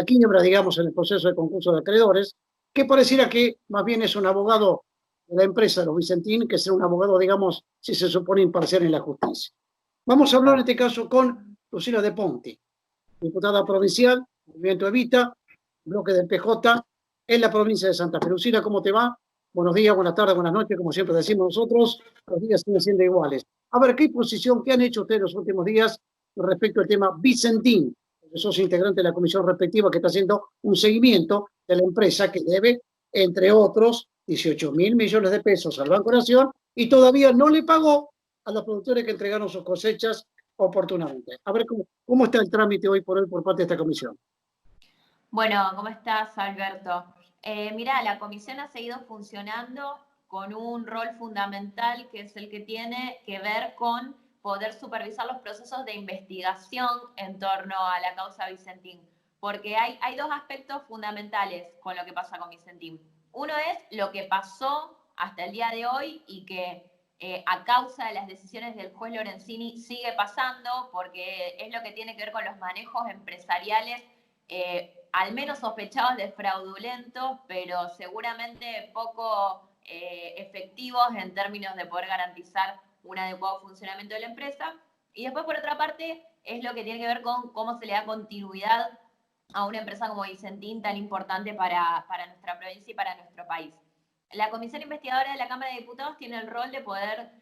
quiebra, digamos, en el proceso de concurso de acreedores, que pareciera que más bien es un abogado de la empresa, los Vicentín, que sea un abogado, digamos, si se supone imparcial en la justicia. Vamos a hablar en este caso con Lucila de Ponti, diputada provincial, Movimiento Evita, bloque del PJ, en la provincia de Santa Fe. Lucila, ¿cómo te va? Buenos días, buenas tardes, buenas noches, como siempre decimos nosotros, los días siguen siendo iguales. A ver, ¿qué han hecho ustedes los últimos días respecto al tema Vicentín? Sos integrante de la comisión respectiva que está haciendo un seguimiento de la empresa que debe, entre otros, 18.000 millones de pesos al Banco Nación y todavía no le pagó a los productores que entregaron sus cosechas oportunamente. A ver cómo está el trámite hoy por hoy por parte de esta comisión. Bueno, ¿cómo estás, Alberto? Mira, la comisión ha seguido funcionando con un rol fundamental que es el que tiene que ver con poder supervisar los procesos de investigación en torno a la causa Vicentín. Porque hay dos aspectos fundamentales con lo que pasa con Vicentín. Uno es lo que pasó hasta el día de hoy y que a causa de las decisiones del juez Lorenzini sigue pasando, porque es lo que tiene que ver con los manejos empresariales al menos sospechados de fraudulentos, pero seguramente poco efectivos en términos de poder garantizar un adecuado funcionamiento de la empresa. Y después, por otra parte, es lo que tiene que ver con cómo se le da continuidad a una empresa como Vicentín, tan importante para nuestra provincia y para nuestro país. La Comisión Investigadora de la Cámara de Diputados tiene el rol de poder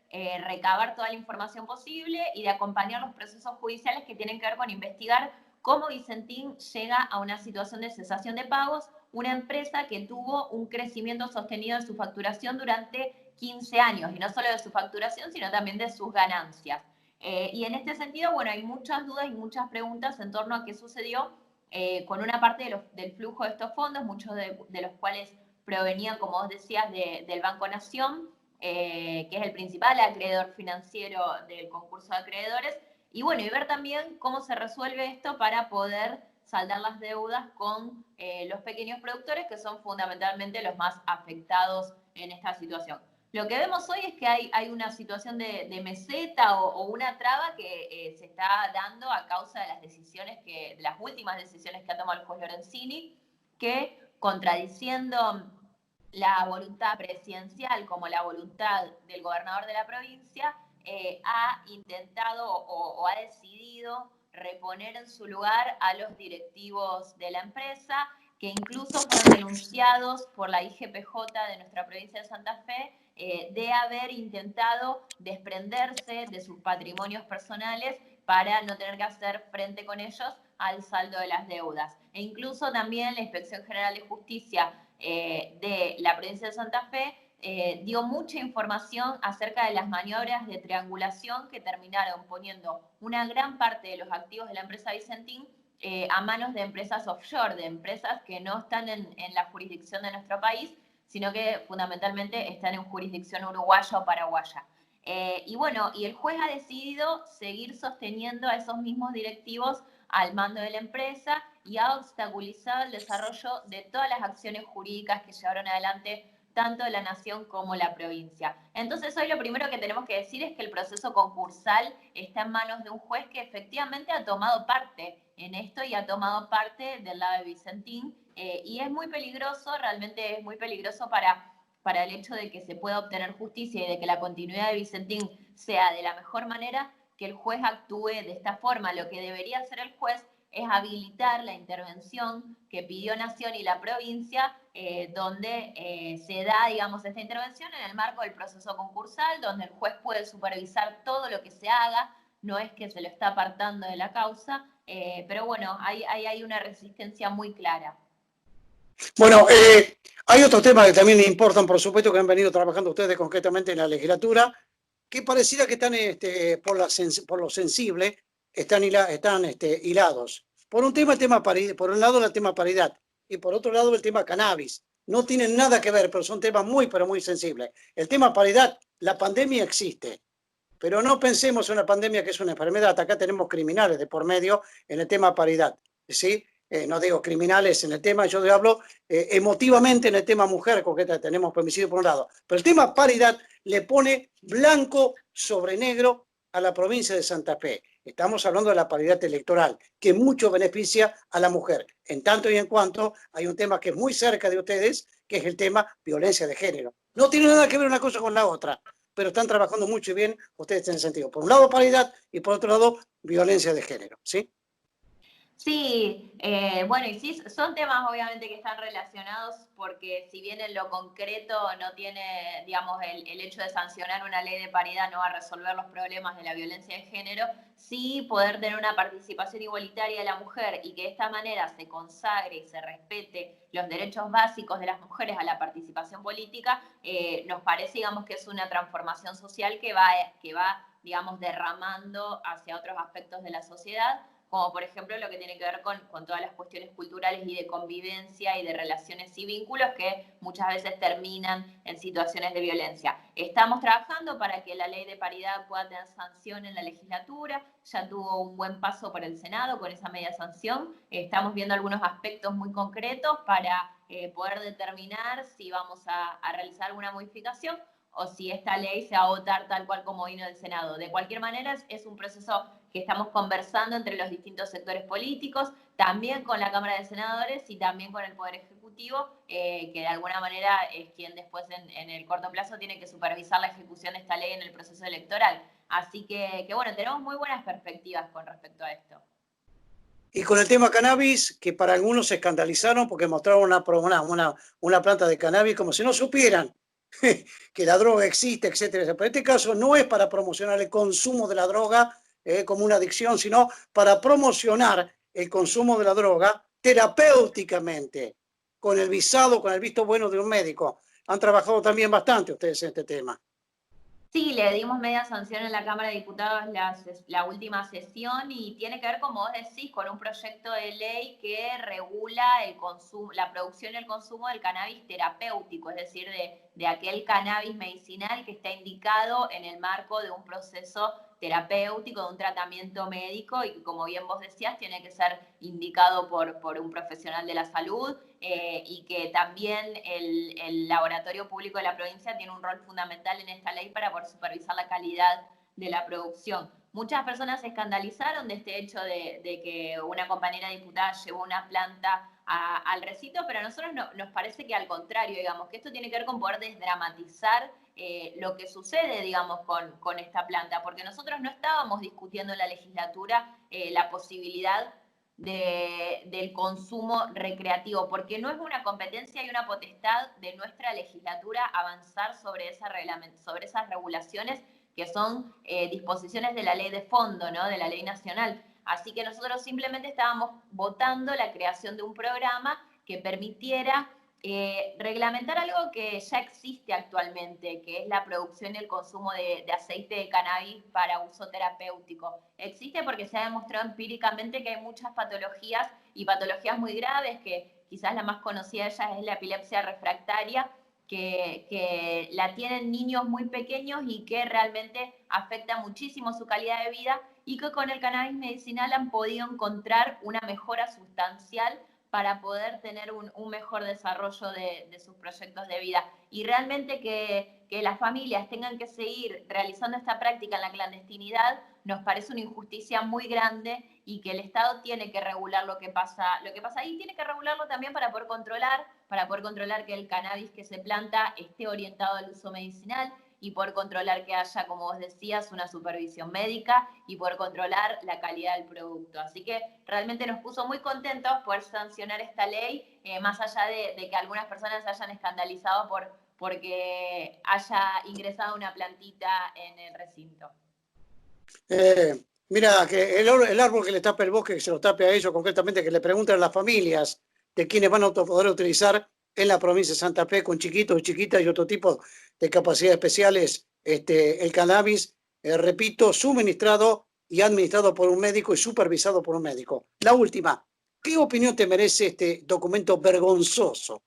recabar toda la información posible y de acompañar los procesos judiciales que tienen que ver con investigar cómo Vicentín llega a una situación de cesación de pagos, una empresa que tuvo un crecimiento sostenido de su facturación durante 15 años, y no solo de su facturación, sino también de sus ganancias. Y en este sentido, bueno, hay muchas dudas y muchas preguntas en torno a qué sucedió con una parte del flujo de estos fondos, muchos de los cuales provenían, como vos decías, del Banco Nación, que es el principal acreedor financiero del concurso de acreedores, y bueno, y ver también cómo se resuelve esto para poder saldar las deudas con los pequeños productores, que son fundamentalmente los más afectados en esta situación. Lo que vemos hoy es que hay una situación de meseta o una traba que se está dando a causa de las últimas decisiones que ha tomado el juez Lorenzini, que contradiciendo la voluntad presidencial como la voluntad del gobernador de la provincia, ha intentado o ha decidido reponer en su lugar a los directivos de la empresa, que incluso fueron denunciados por la IGPJ de nuestra provincia de Santa Fe de haber intentado desprenderse de sus patrimonios personales para no tener que hacer frente con ellos al saldo de las deudas. E incluso también la Inspección General de Justicia de la provincia de Santa Fe dio mucha información acerca de las maniobras de triangulación que terminaron poniendo una gran parte de los activos de la empresa Vicentín a manos de empresas offshore, de empresas que no están en la jurisdicción de nuestro país, sino que fundamentalmente están en jurisdicción uruguaya o paraguaya. Y bueno, y el juez ha decidido seguir sosteniendo a esos mismos directivos al mando de la empresa y ha obstaculizado el desarrollo de todas las acciones jurídicas que llevaron adelante tanto la nación como la provincia. Entonces hoy lo primero que tenemos que decir es que el proceso concursal está en manos de un juez que efectivamente ha tomado parte en esto y ha tomado parte del lado de Vicentín y es muy peligroso, realmente es muy peligroso para el hecho de que se pueda obtener justicia y de que la continuidad de Vicentín sea de la mejor manera, que el juez actúe de esta forma. Lo que debería hacer el juez es habilitar la intervención que pidió Nación y la provincia, donde se da, digamos, esta intervención en el marco del proceso concursal, donde el juez puede supervisar todo lo que se haga, no es que se lo está apartando de la causa, pero bueno, hay una resistencia muy clara. Bueno, hay otros temas que también importan, por supuesto, que han venido trabajando ustedes concretamente en la legislatura, que pareciera que están, por lo sensible, están hilados. Por un tema paridad, por un lado el tema paridad y por otro lado el tema cannabis. No tienen nada que ver, pero son temas pero muy sensibles. El tema paridad, la pandemia existe, pero no pensemos en una pandemia que es una enfermedad. Acá tenemos criminales de por medio en el tema paridad, ¿sí? No digo criminales en el tema, yo hablo emotivamente en el tema mujer, concretamente tenemos femicidio por un lado, pero el tema paridad le pone blanco sobre negro a la provincia de Santa Fe. Estamos hablando de la paridad electoral, que mucho beneficia a la mujer. En tanto y en cuanto hay un tema que es muy cerca de ustedes, que es el tema violencia de género. No tiene nada que ver una cosa con la otra, pero están trabajando mucho y bien ustedes en ese sentido. Por un lado paridad y por otro lado violencia de género, ¿sí? Sí, bueno, y sí, son temas obviamente que están relacionados porque si bien en lo concreto no tiene, digamos, el hecho de sancionar una ley de paridad no va a resolver los problemas de la violencia de género, sí poder tener una participación igualitaria de la mujer y que de esta manera se consagre y se respete los derechos básicos de las mujeres a la participación política, nos parece, digamos, que es una transformación social que va, digamos, derramando hacia otros aspectos de la sociedad, como por ejemplo lo que tiene que ver con todas las cuestiones culturales y de convivencia y de relaciones y vínculos que muchas veces terminan en situaciones de violencia. Estamos trabajando para que la ley de paridad pueda tener sanción en la legislatura, ya tuvo un buen paso por el Senado con esa media sanción, estamos viendo algunos aspectos muy concretos para poder determinar si vamos a realizar alguna modificación o si esta ley se va a votar tal cual como vino del Senado. De cualquier manera, es un proceso que estamos conversando entre los distintos sectores políticos, también con la Cámara de Senadores y también con el Poder Ejecutivo, que de alguna manera es quien después en el corto plazo tiene que supervisar la ejecución de esta ley en el proceso electoral. Así que bueno, tenemos muy buenas perspectivas con respecto a esto. Y con el tema cannabis, que para algunos se escandalizaron porque mostraron una planta de cannabis como si no supieran que la droga existe, etcétera. Pero en este caso no es para promocionar el consumo de la droga como una adicción, sino para promocionar el consumo de la droga terapéuticamente, con el visado, con el visto bueno de un médico. Han trabajado también bastante ustedes en este tema. Sí, le dimos media sanción en la Cámara de Diputados la última sesión y tiene que ver, como vos decís, con un proyecto de ley que regula el consumo, la producción y el consumo del cannabis terapéutico, es decir, de aquel cannabis medicinal que está indicado en el marco de un proceso terapéutico, de un tratamiento médico y que, como bien vos decías, tiene que ser indicado por un profesional de la salud y que también el laboratorio público de la provincia tiene un rol fundamental en esta ley para poder supervisar la calidad de la producción. Muchas personas se escandalizaron de este hecho de que una compañera diputada llevó una planta al recinto, pero a nosotros nos parece que al contrario, digamos, que esto tiene que ver con poder desdramatizar lo que sucede, digamos, con esta planta, porque nosotros no estábamos discutiendo en la legislatura la posibilidad del consumo recreativo, porque no es una competencia y una potestad de nuestra legislatura avanzar sobre esas regulaciones que son disposiciones de la ley de fondo, ¿no? De la ley nacional. Así que nosotros simplemente estábamos votando la creación de un programa que permitiera reglamentar algo que ya existe actualmente, que es la producción y el consumo de aceite de cannabis para uso terapéutico. Existe porque se ha demostrado empíricamente que hay muchas patologías y patologías muy graves, que quizás la más conocida de ellas es la epilepsia refractaria, que la tienen niños muy pequeños y que realmente afecta muchísimo su calidad de vida, y que con el cannabis medicinal han podido encontrar una mejora sustancial para poder tener un mejor desarrollo de sus proyectos de vida. Y realmente que las familias tengan que seguir realizando esta práctica en la clandestinidad nos parece una injusticia muy grande, y que el Estado tiene que regular lo que pasa ahí, tiene que regularlo también para poder controlar que el cannabis que se planta esté orientado al uso medicinal, y poder controlar que haya, como vos decías, una supervisión médica, y poder controlar la calidad del producto. Así que realmente nos puso muy contentos poder sancionar esta ley, más allá de que algunas personas se hayan escandalizado porque haya ingresado una plantita en el recinto. Mira, que el árbol que le tape el bosque, que se lo tape a ellos, concretamente, que le pregunten a las familias de quienes van a poder utilizar en la provincia de Santa Fe, con chiquitos y chiquitas y otro tipo de capacidades especiales, el cannabis, repito, suministrado y administrado por un médico y supervisado por un médico. La última, ¿qué opinión te merece este documento vergonzoso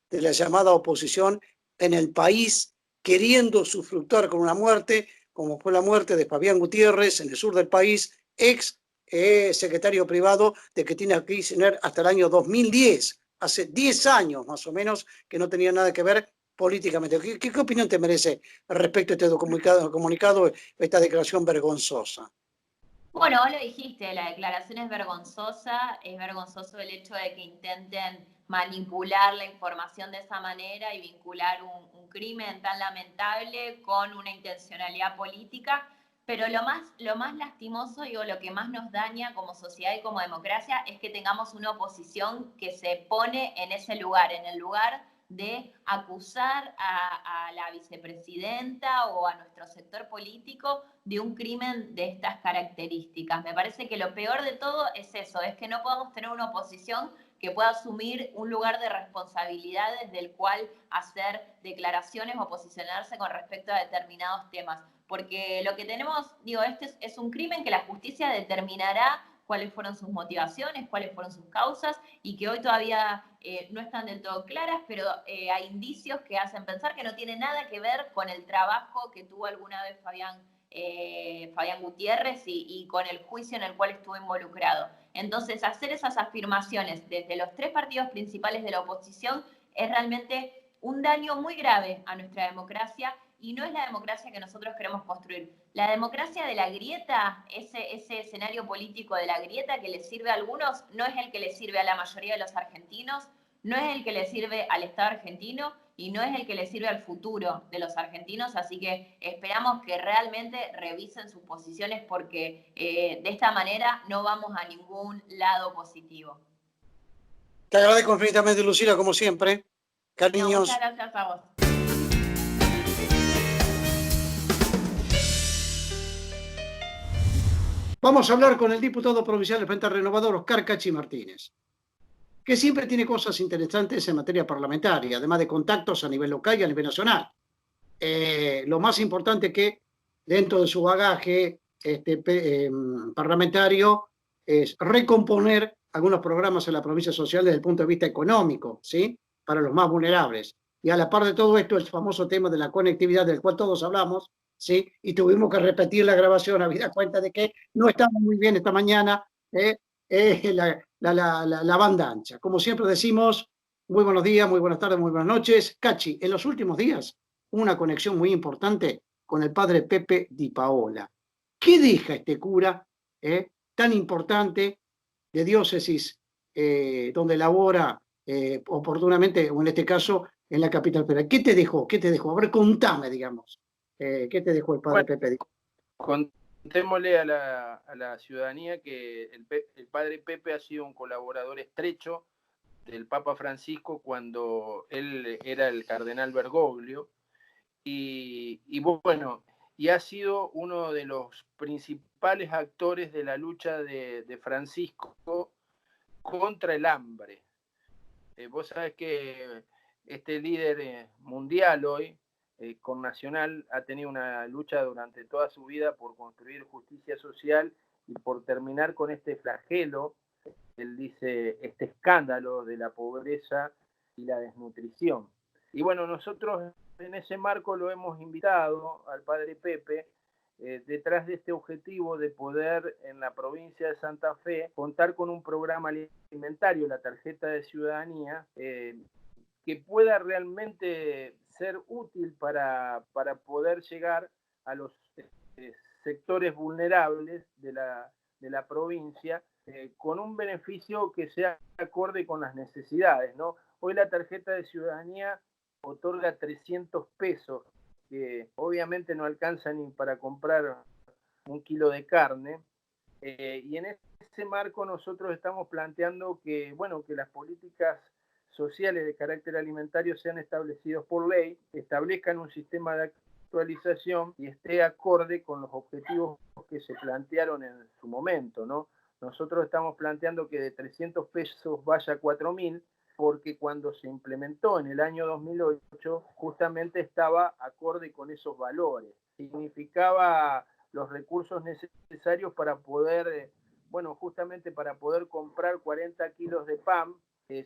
de la llamada oposición en el país, queriendo usufructuar con una muerte, como fue la muerte de Fabián Gutiérrez en el sur del país, ex secretario privado de Cristina Kirchner hasta el año 2010, hace 10 años más o menos, que no tenía nada que ver políticamente? ¿Qué opinión te merece respecto a este comunicado, esta declaración vergonzosa? Bueno, vos lo dijiste, la declaración es vergonzoso el hecho de que intenten manipular la información de esa manera y vincular un crimen tan lamentable con una intencionalidad política, pero lo más lastimoso y lo que más nos daña como sociedad y como democracia es que tengamos una oposición que se pone en ese lugar, en el lugar de acusar a la vicepresidenta o a nuestro sector político de un crimen de estas características. Me parece que lo peor de todo es eso, es que no podamos tener una oposición que pueda asumir un lugar de responsabilidad desde el cual hacer declaraciones o posicionarse con respecto a determinados temas. Porque lo que tenemos, este es un crimen que la justicia determinará cuáles fueron sus motivaciones, cuáles fueron sus causas, y que hoy todavía no están del todo claras, pero hay indicios que hacen pensar que no tiene nada que ver con el trabajo que tuvo alguna vez Fabián Gutiérrez y con el juicio en el cual estuvo involucrado. Entonces, hacer esas afirmaciones desde los tres partidos principales de la oposición es realmente un daño muy grave a nuestra democracia, y no es la democracia que nosotros queremos construir. La democracia de la grieta, ese escenario político de la grieta que le sirve a algunos, no es el que le sirve a la mayoría de los argentinos, no es el que le sirve al Estado argentino y no es el que le sirve al futuro de los argentinos. Así que esperamos que realmente revisen sus posiciones, porque de esta manera no vamos a ningún lado positivo. Te agradezco infinitamente, Lucila, como siempre. Cariños. No, muchas gracias a vos. Vamos a hablar con el diputado provincial del Frente Renovador, Oscar Cachi Martínez, que siempre tiene cosas interesantes en materia parlamentaria, además de contactos a nivel local y a nivel nacional. Lo más importante que dentro de su bagaje parlamentario es recomponer algunos programas en la provincia social desde el punto de vista económico, ¿sí?, para los más vulnerables. Y a la par de todo esto, el famoso tema de la conectividad, del cual todos hablamos, ¿sí?, y tuvimos que repetir la grabación, habida cuenta de que no estamos muy bien esta mañana, la banda ancha. Como siempre decimos, muy buenos días, muy buenas tardes, muy buenas noches. Cachi, en los últimos días, una conexión muy importante con el padre Pepe Di Paola. ¿Qué deja este cura tan importante de diócesis donde labora oportunamente, o en este caso, en la capital federal? ¿Qué te dejó? ¿Qué te dejó? A ver, contame, digamos. ¿Qué te dejó el padre Pepe? Contémosle a la ciudadanía que el padre Pepe ha sido un colaborador estrecho del Papa Francisco cuando él era el cardenal Bergoglio, y bueno, y ha sido uno de los principales actores de la lucha de Francisco contra el hambre. Vos sabés que este líder mundial hoy, connacional, ha tenido una lucha durante toda su vida por construir justicia social y por terminar con este flagelo, él dice, este escándalo de la pobreza y la desnutrición. Y bueno, nosotros en ese marco lo hemos invitado al padre Pepe, detrás de este objetivo de poder en la provincia de Santa Fe contar con un programa alimentario, la tarjeta de ciudadanía, que pueda realmente ser útil para poder llegar a los sectores vulnerables de la provincia, con un beneficio que sea acorde con las necesidades, ¿no? Hoy la tarjeta de ciudadanía otorga 300 pesos, que obviamente no alcanza ni para comprar un kilo de carne, y en ese marco nosotros estamos planteando que, bueno, que las políticas sociales de carácter alimentario sean establecidos por ley, establezcan un sistema de actualización y esté acorde con los objetivos que se plantearon en su momento, ¿no? Nosotros estamos planteando que de 300 pesos vaya a 4.000, porque cuando se implementó en el año 2008, justamente estaba acorde con esos valores. Significaba los recursos necesarios para poder, bueno, justamente para poder comprar 40 kilos de pan,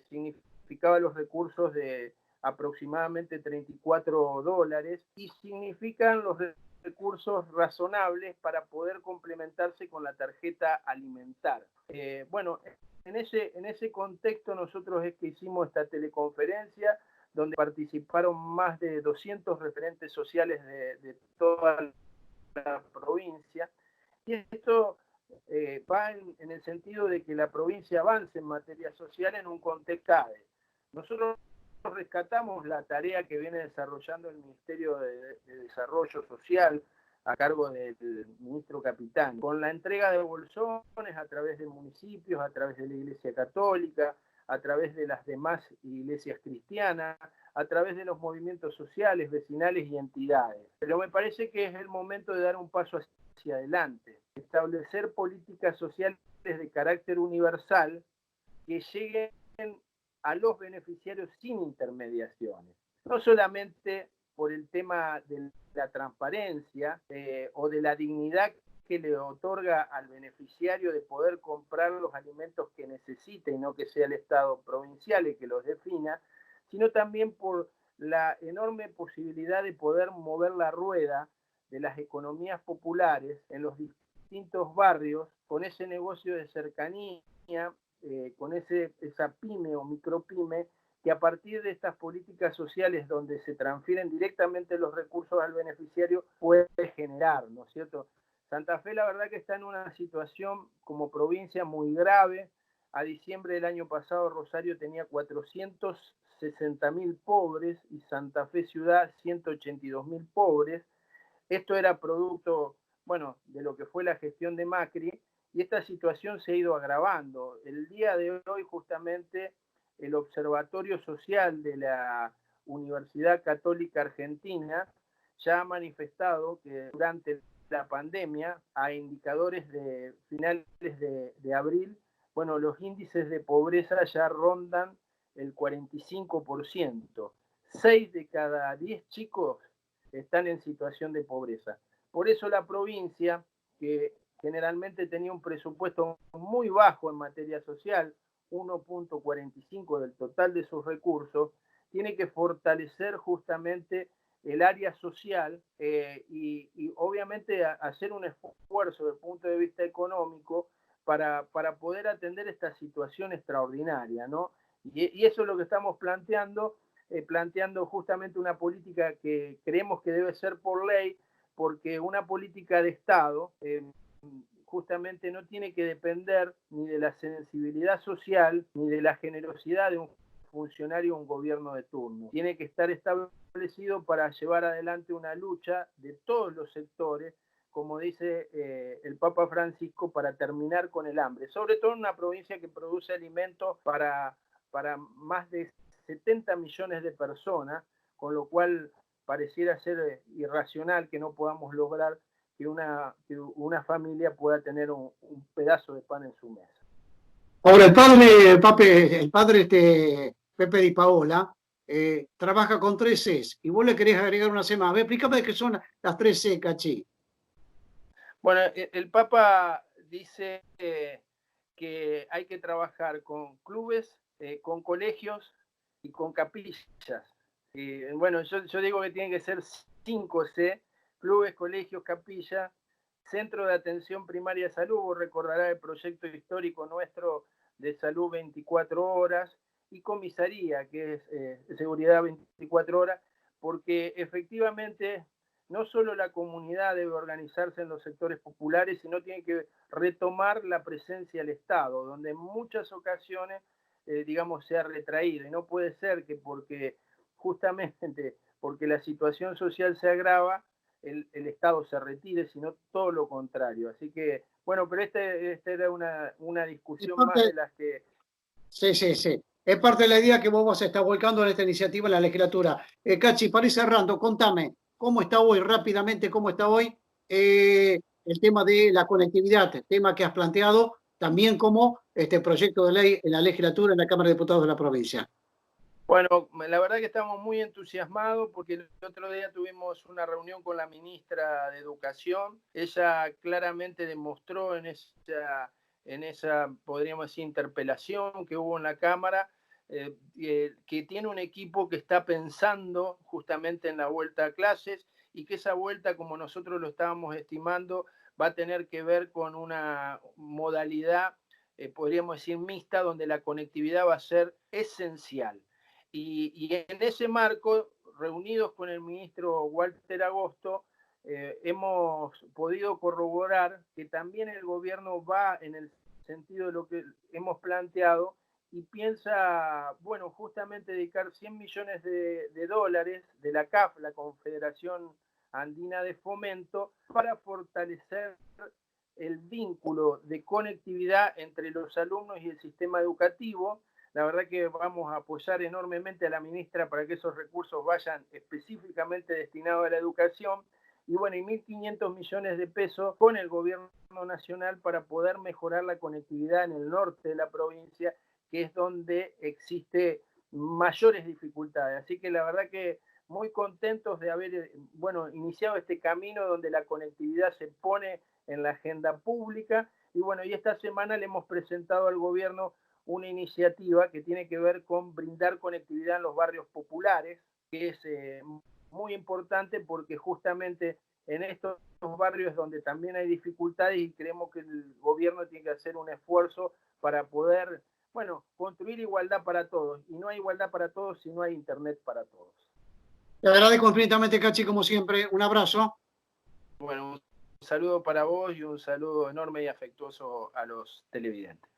significaba los recursos de aproximadamente $34 y significan los recursos razonables para poder complementarse con la tarjeta alimentar. Bueno, en ese contexto nosotros es que hicimos esta teleconferencia donde participaron más de 200 referentes sociales de toda la provincia, y esto va en el sentido de que la provincia avance en materia social en un contexto clave. Nosotros rescatamos la tarea que viene desarrollando el Ministerio de Desarrollo Social a cargo del ministro Capitán, con la entrega de bolsones a través de municipios, a través de la Iglesia Católica, a través de las demás iglesias cristianas, a través de los movimientos sociales, vecinales y entidades. Pero me parece que es el momento de dar un paso hacia adelante, establecer políticas sociales de carácter universal que lleguen a los beneficiarios sin intermediaciones. No solamente por el tema de la transparencia o de la dignidad que le otorga al beneficiario de poder comprar los alimentos que necesite y no que sea el Estado provincial el que los defina, sino también por la enorme posibilidad de poder mover la rueda de las economías populares en los distintos barrios, con ese negocio de cercanía, con esa pyme o micropyme, que a partir de estas políticas sociales donde se transfieren directamente los recursos al beneficiario puede generar, ¿no es cierto? Santa Fe la verdad que está en una situación como provincia muy grave. A diciembre del año pasado Rosario tenía 460.000 pobres y Santa Fe ciudad 182.000 pobres. Esto era producto, bueno, de lo que fue la gestión de Macri, y esta situación se ha ido agravando. El día de hoy justamente el Observatorio Social de la Universidad Católica Argentina ya ha manifestado que durante la pandemia, a indicadores de finales de abril, bueno, los índices de pobreza ya rondan el 45%. 6 de cada 10 chicos están en situación de pobreza. Por eso la provincia, que generalmente tenía un presupuesto muy bajo en materia social, 1.45 del total de sus recursos, tiene que fortalecer justamente el área social y obviamente hacer un esfuerzo desde el punto de vista económico para poder atender esta situación extraordinaria, ¿no? Y eso es lo que estamos planteando justamente una política que creemos que debe ser por ley, porque una política de Estado justamente no tiene que depender ni de la sensibilidad social ni de la generosidad de un funcionario o un gobierno de turno. Tiene que estar establecido para llevar adelante una lucha de todos los sectores como dice el Papa Francisco, para terminar con el hambre, sobre todo en una provincia que produce alimentos para más de 70 millones de personas, con lo cual pareciera ser irracional que no podamos lograr que una familia pueda tener un pedazo de pan en su mesa. Ahora, el padre Pepe Di Paola trabaja con 3 Cs y vos le querés agregar una C más. A ver, explícame qué son las 3 C, Cachi. Bueno, el Papa dice que hay que trabajar con clubes, con colegios y con capillas. Bueno, yo digo que tienen que ser 5 C: clubes, colegios, capillas, centro de atención primaria de salud. Vos recordarás el proyecto histórico nuestro de salud 24 horas, y comisaría, que es seguridad 24 horas, porque efectivamente no solo la comunidad debe organizarse en los sectores populares, sino tiene que retomar la presencia del Estado, donde en muchas ocasiones, digamos, se ha retraído. Y no puede ser que justamente porque la situación social se agrava, el Estado se retire, sino todo lo contrario. Así que, bueno, pero esta era una discusión más de las que... Sí. Es parte de la idea que vos vas a estar volcando en esta iniciativa en la legislatura. Cachi, para ir cerrando, contame, ¿cómo está hoy, rápidamente, el tema de la conectividad, el tema que has planteado, también como este proyecto de ley en la legislatura, en la Cámara de Diputados de la provincia? Bueno, la verdad que estamos muy entusiasmados porque el otro día tuvimos una reunión con la ministra de Educación. Ella claramente demostró en esa, podríamos decir, interpelación que hubo en la Cámara, que tiene un equipo que está pensando justamente en la vuelta a clases, y que esa vuelta, como nosotros lo estábamos estimando, va a tener que ver con una modalidad, podríamos decir, mixta, donde la conectividad va a ser esencial. Y en ese marco, reunidos con el ministro Walter Agosto, hemos podido corroborar que también el gobierno va en el sentido de lo que hemos planteado y piensa, bueno, justamente dedicar 100 millones de dólares de la CAF, la Confederación Andina de Fomento, para fortalecer el vínculo de conectividad entre los alumnos y el sistema educativo. La verdad que vamos a apoyar enormemente a la ministra para que esos recursos vayan específicamente destinados a la educación. Y bueno, y 1.500 millones de pesos con el gobierno nacional para poder mejorar la conectividad en el norte de la provincia, que es donde existe mayores dificultades. Así que la verdad que muy contentos de haber, bueno, iniciado este camino donde la conectividad se pone en la agenda pública. Y bueno, y esta semana le hemos presentado al gobierno una iniciativa que tiene que ver con brindar conectividad en los barrios populares, que es muy importante porque justamente en estos barrios donde también hay dificultades, y creemos que el gobierno tiene que hacer un esfuerzo para poder, bueno, construir igualdad para todos. Y no hay igualdad para todos si no hay internet para todos. Te agradezco infinitamente, Cachi, como siempre. Un abrazo. Bueno, un saludo para vos y un saludo enorme y afectuoso a los televidentes.